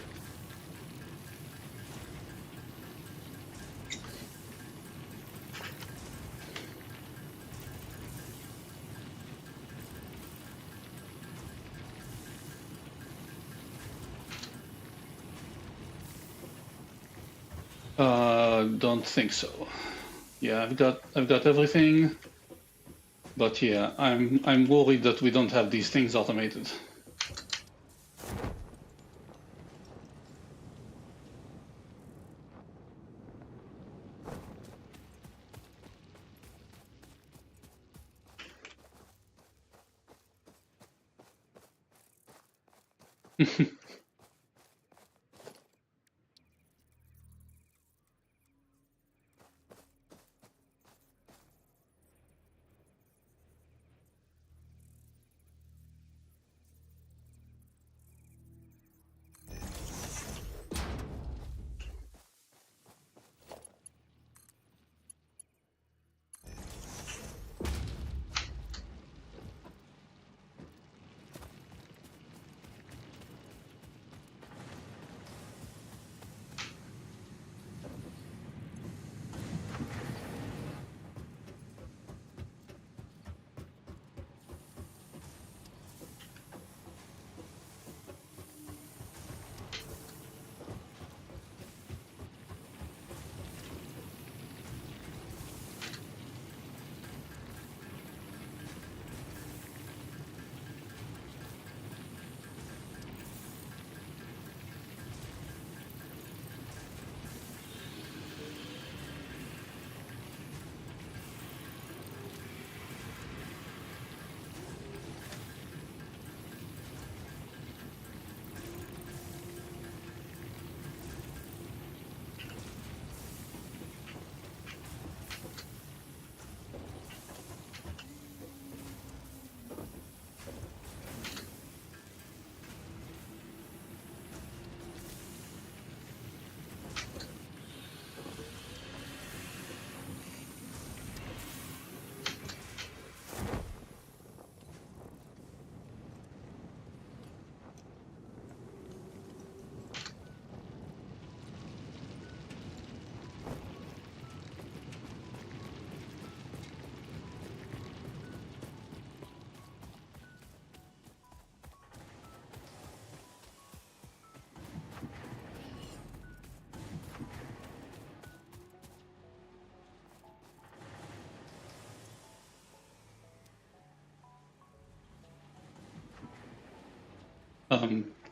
Don't think so. Yeah, I've got everything, but yeah, I'm worried that we don't have these things automated.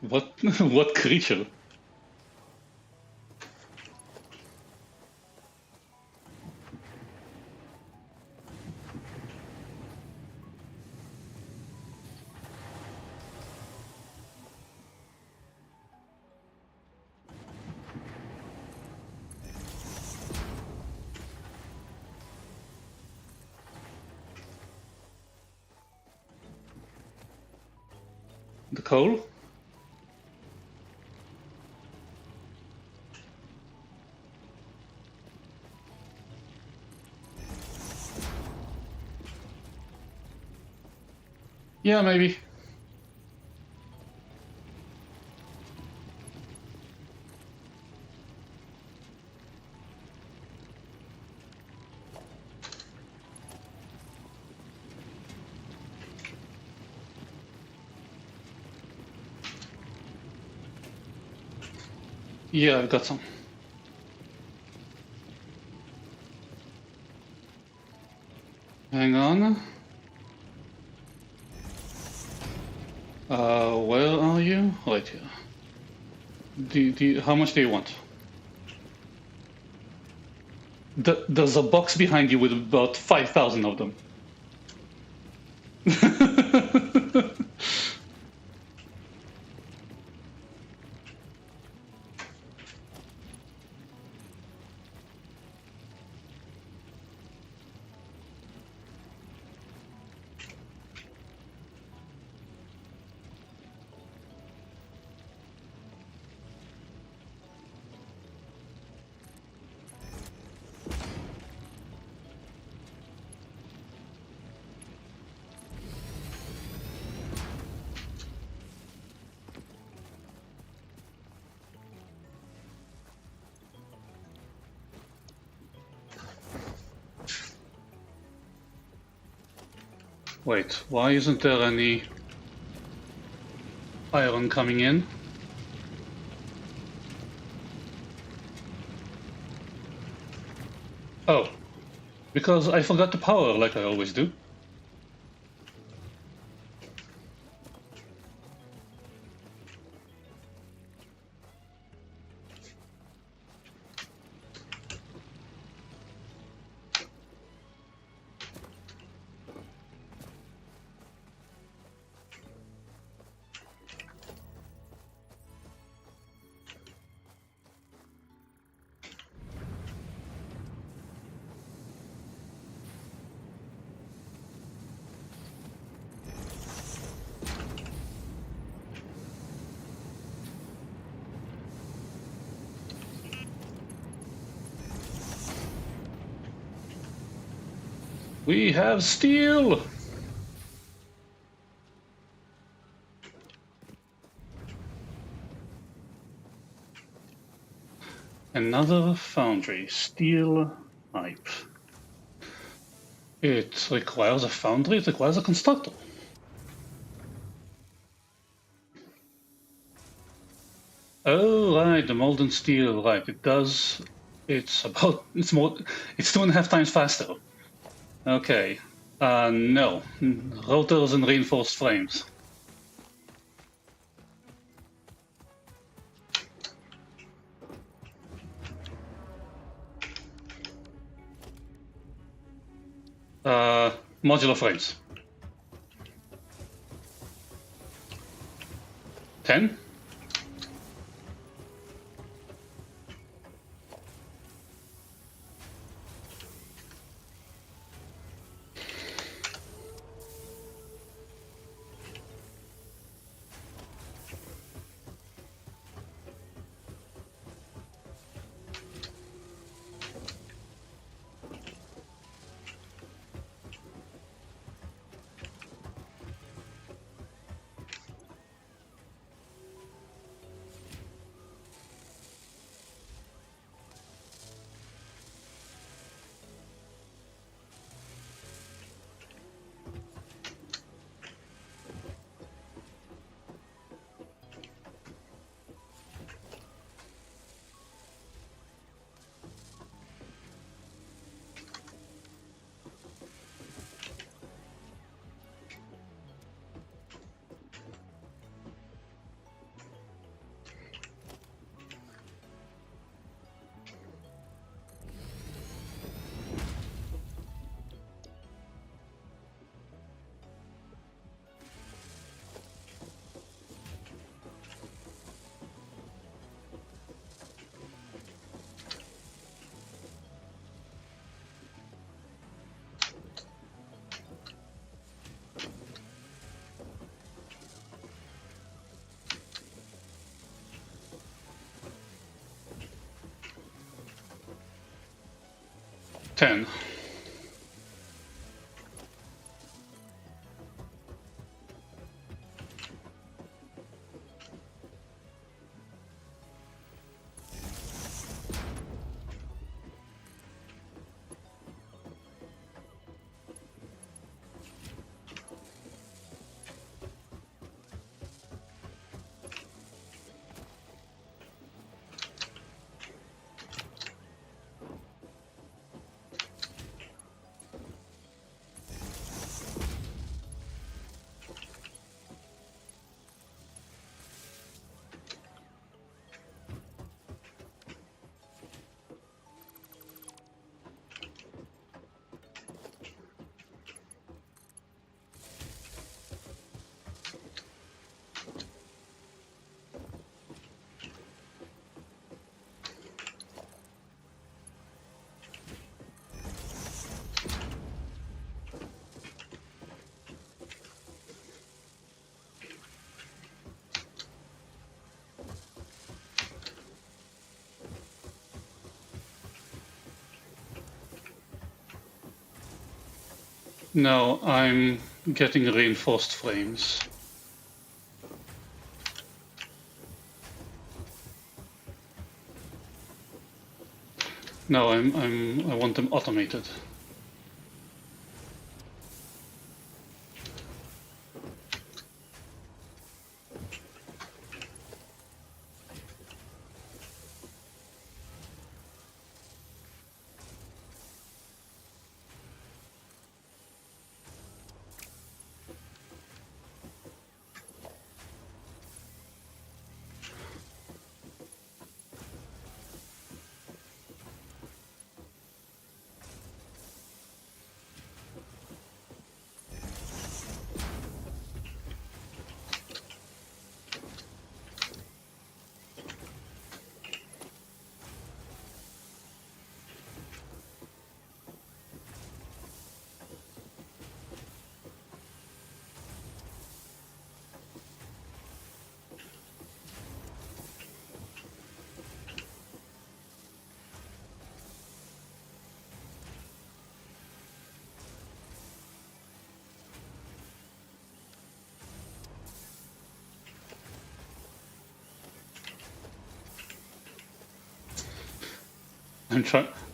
What what creature? The coal? Yeah, maybe. Yeah, I've got some. Hang on. Where are you? Right here. How much do you want? There's a box behind you with about 5,000 of them. Wait, why isn't there any iron coming in? Oh, because I forgot the power like I always do. We have steel! Another foundry, steel pipe. It requires a foundry, it requires a constructor. Oh, right, the molten steel, right, it does. It's about, it's more, it's 2.5 times faster. Okay, no, rotors and reinforced frames. Modular frames. 10? 10. No, I'm getting reinforced frames. No, I want them automated.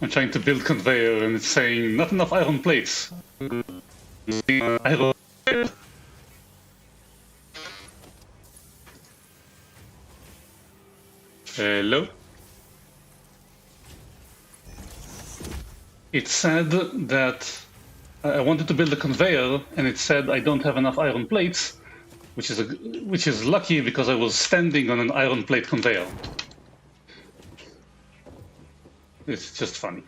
I'm trying to build conveyor and it's saying not enough iron plates. Iron. Hello? It said that I wanted to build a conveyor and it said I don't have enough iron plates, which is lucky because I was standing on an iron plate conveyor. It's just funny.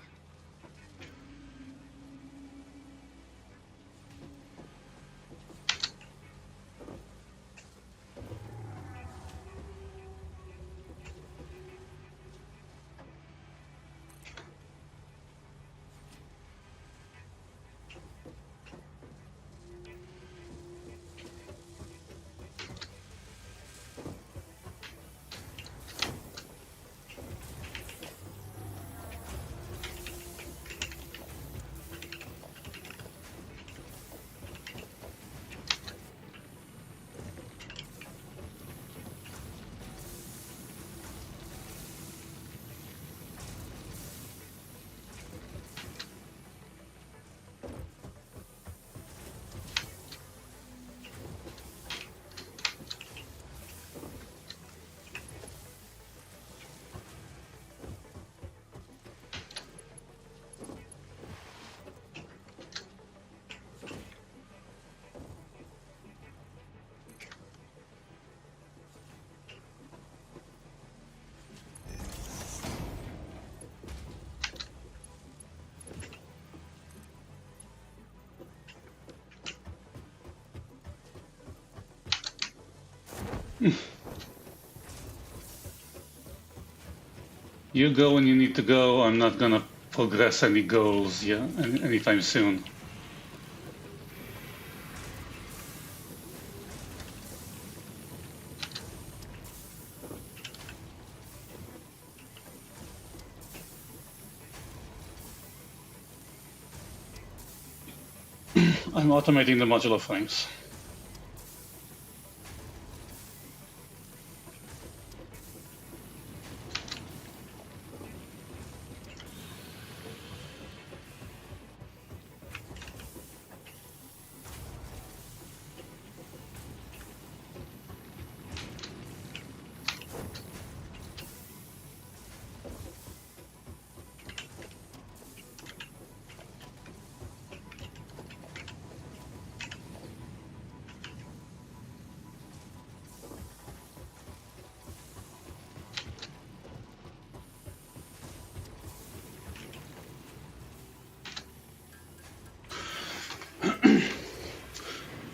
You go when you need to go. I'm not gonna progress any goals anytime soon. I'm automating the modular frames.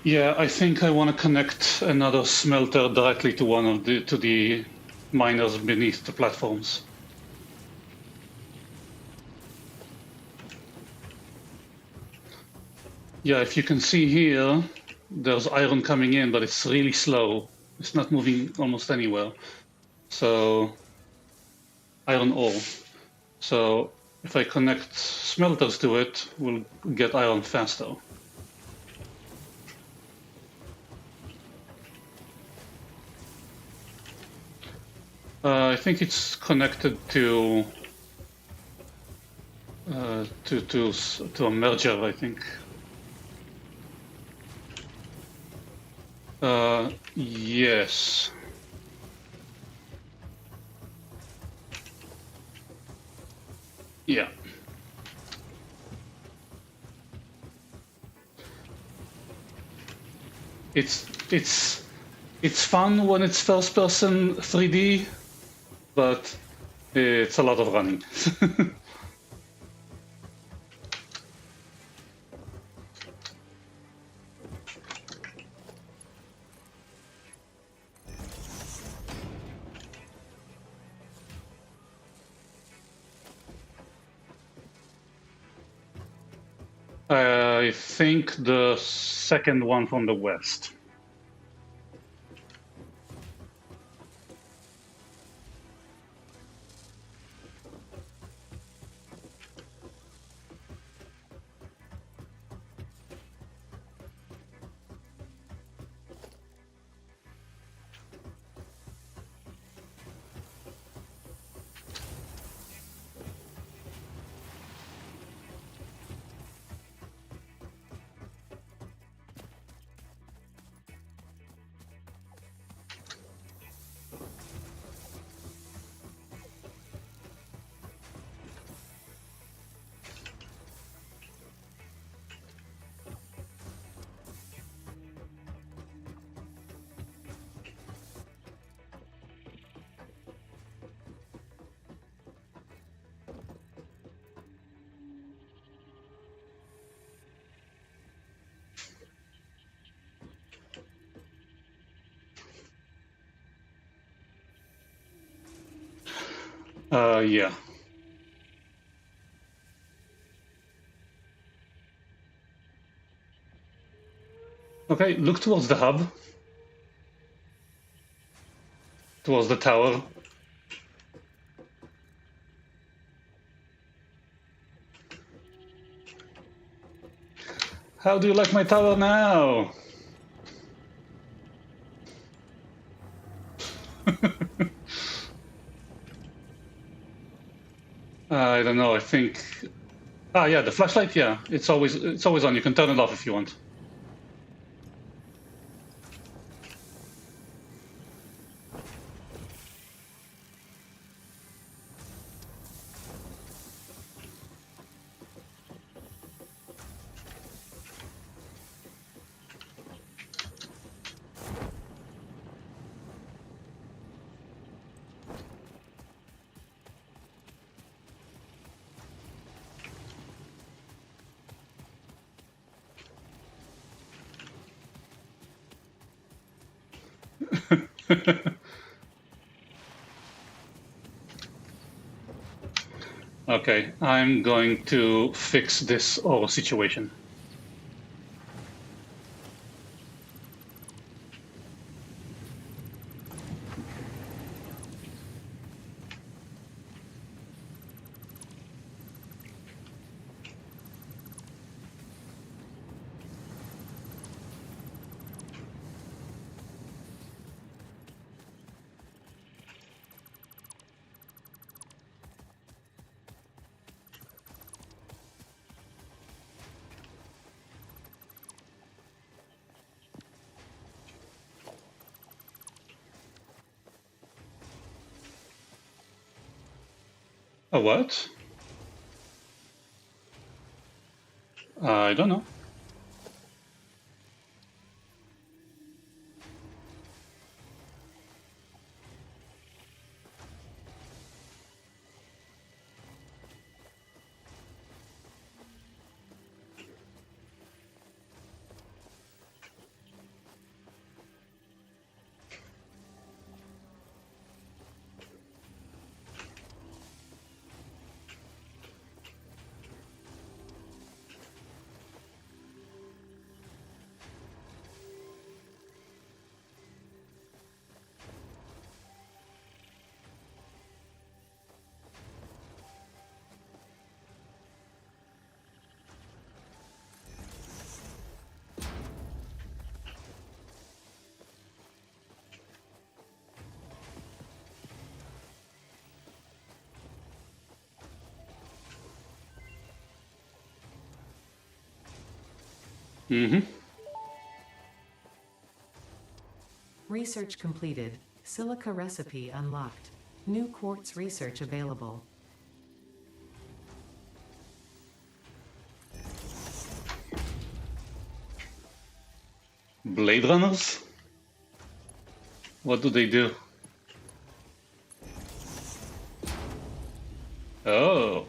Yeah, I think I want to connect another smelter directly to one of the miners beneath the platforms. Yeah, if you can see here, there's iron coming in, but it's really slow. It's not moving almost anywhere. So iron ore. So if I connect smelters to it, we'll get iron faster. I think it's connected to a merger, I think. Yes. Yeah. It's fun when it's first person 3D, but it's a lot of running. I think the second one from the west. Yeah. Okay, look towards the hub, towards the tower. How do you like my tower now? I don't know. I think. Ah, yeah, the flashlight. Yeah, it's always on. You can turn it off if you want. Okay, I'm going to fix this ore situation. A what? I don't know. Mm-hmm. Research completed. Silica recipe unlocked. New quartz research available. Blade Runners? What do they do? Oh.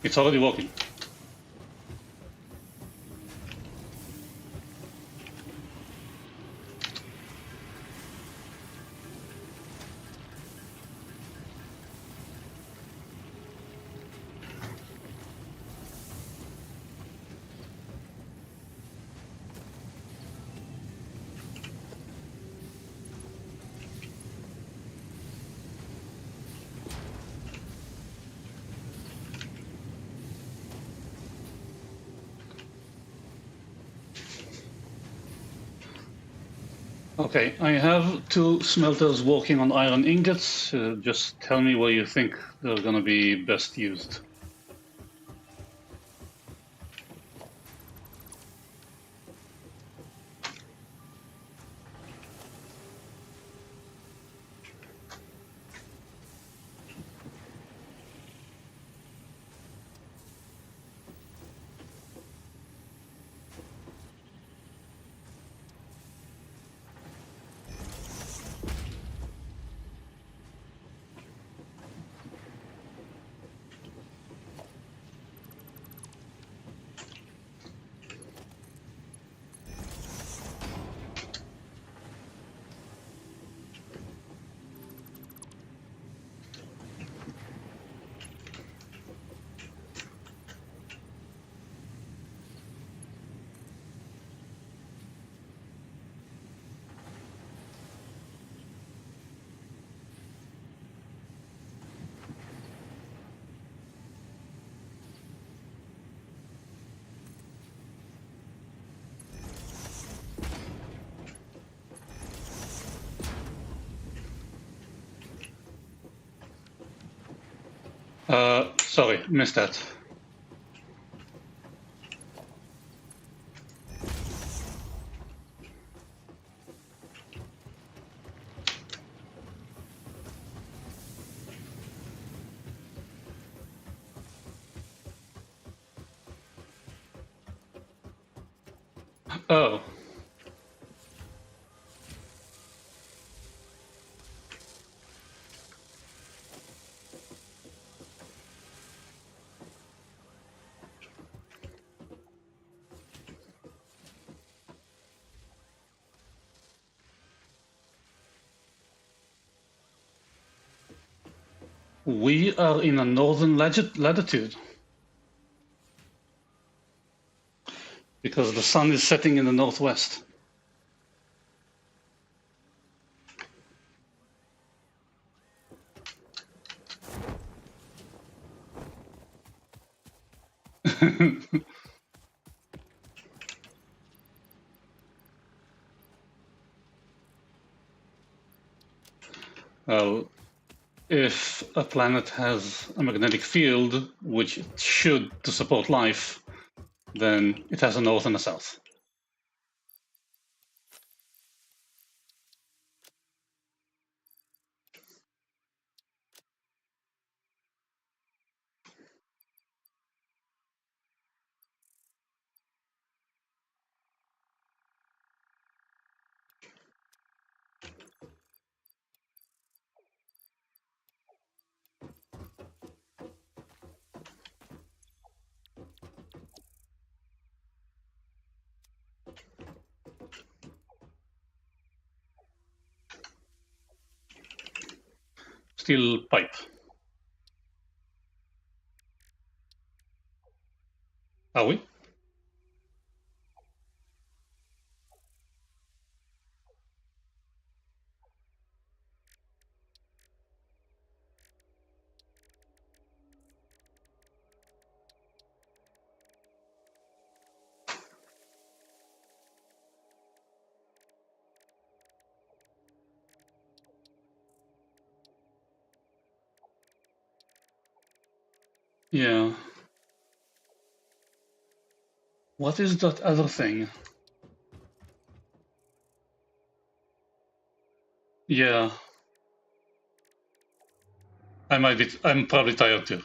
It's already working. Okay, I have 2 smelters working on iron ingots. Just tell me where you think they're gonna be best used. Sorry, missed that. Oh. We are in a northern latitude because the sun is setting in the northwest. Well, if a planet has a magnetic field, which it should to support life, then it has a north and a south. Steel pipe. Are we? Yeah. What is that other thing? Yeah. I'm probably tired too.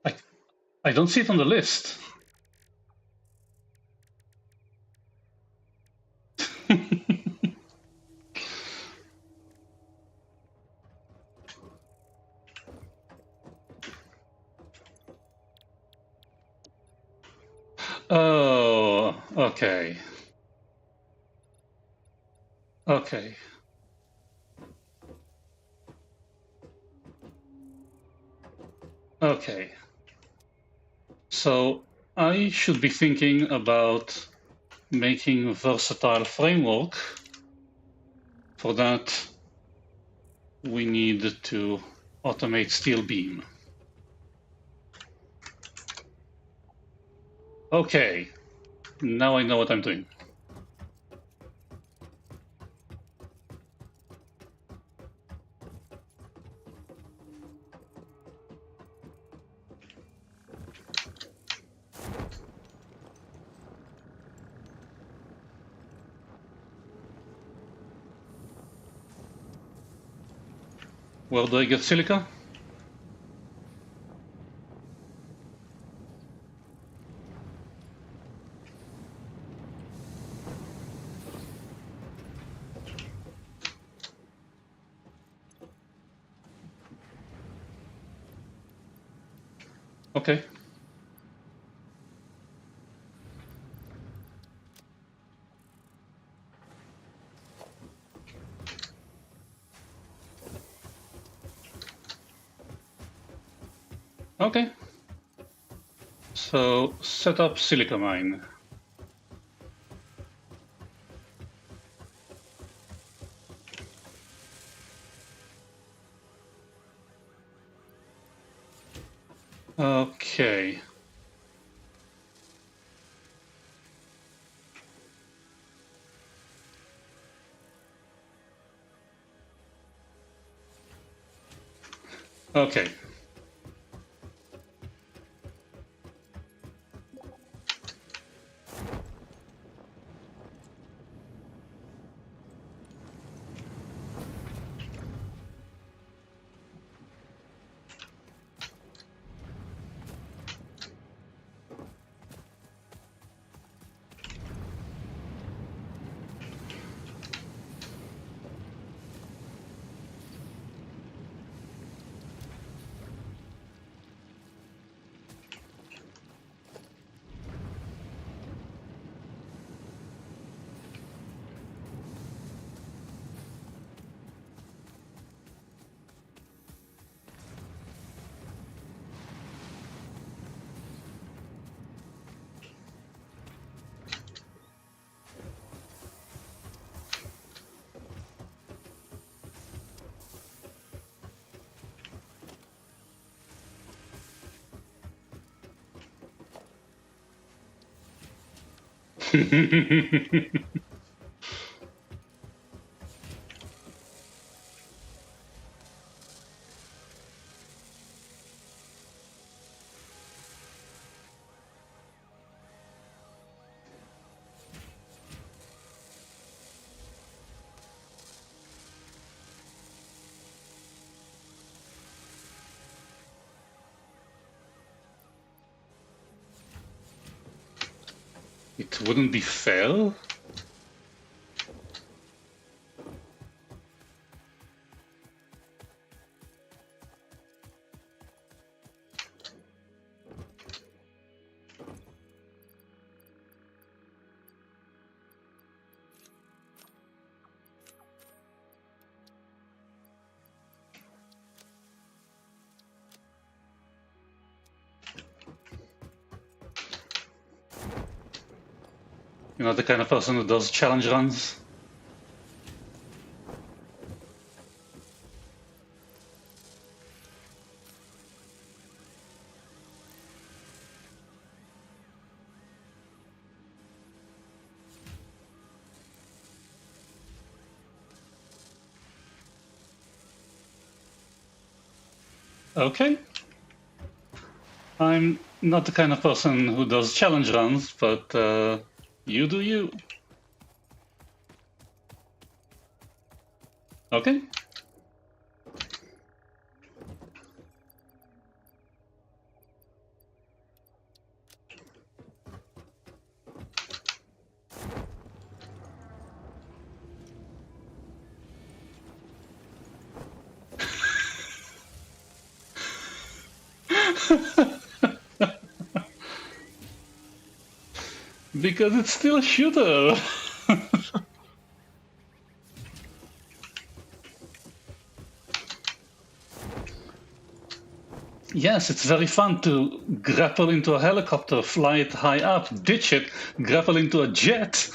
I, I don't see it on the list. Oh, okay. Okay. Okay. So I should be thinking about making versatile framework. For that, we need to automate steel beam. Okay, now I know what I'm doing. Where do I get silica? Okay. Okay. So set up silica mine. Okay. Okay. It wouldn't be fair. You're not the kind of person who does challenge runs. Okay. I'm not the kind of person who does challenge runs, but you do you. Okay. Because it's still a shooter. Yes, it's very fun to grapple into a helicopter, fly it high up, ditch it, grapple into a jet.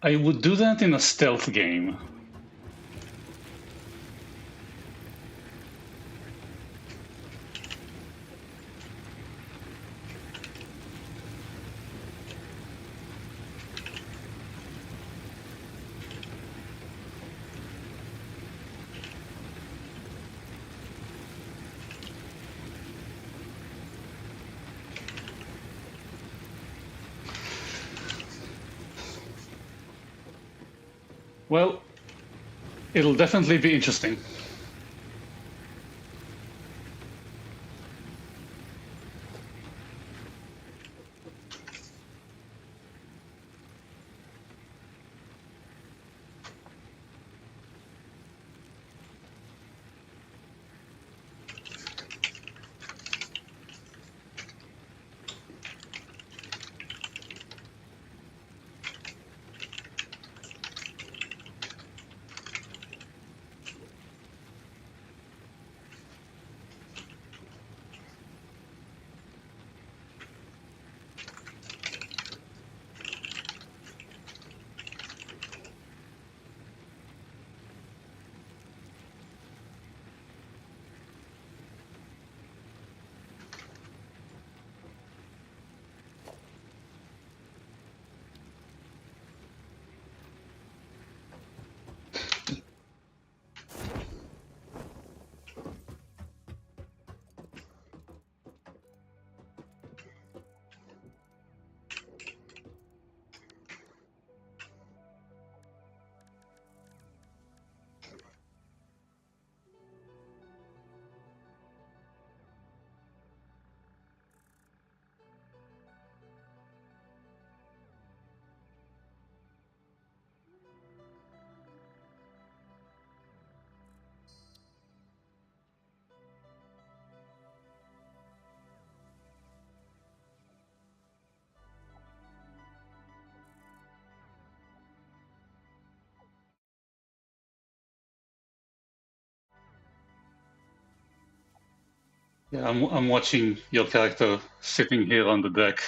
I would do that in a stealth game. Well, it'll definitely be interesting. Yeah, I'm watching your character sitting here on the deck.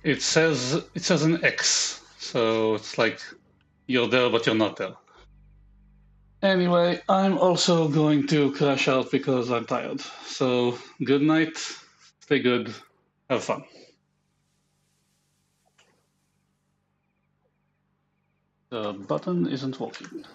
It says an X, so it's like you're there but you're not there. Anyway, I'm also going to crash out because I'm tired. So good night, stay good, have fun. The button isn't working.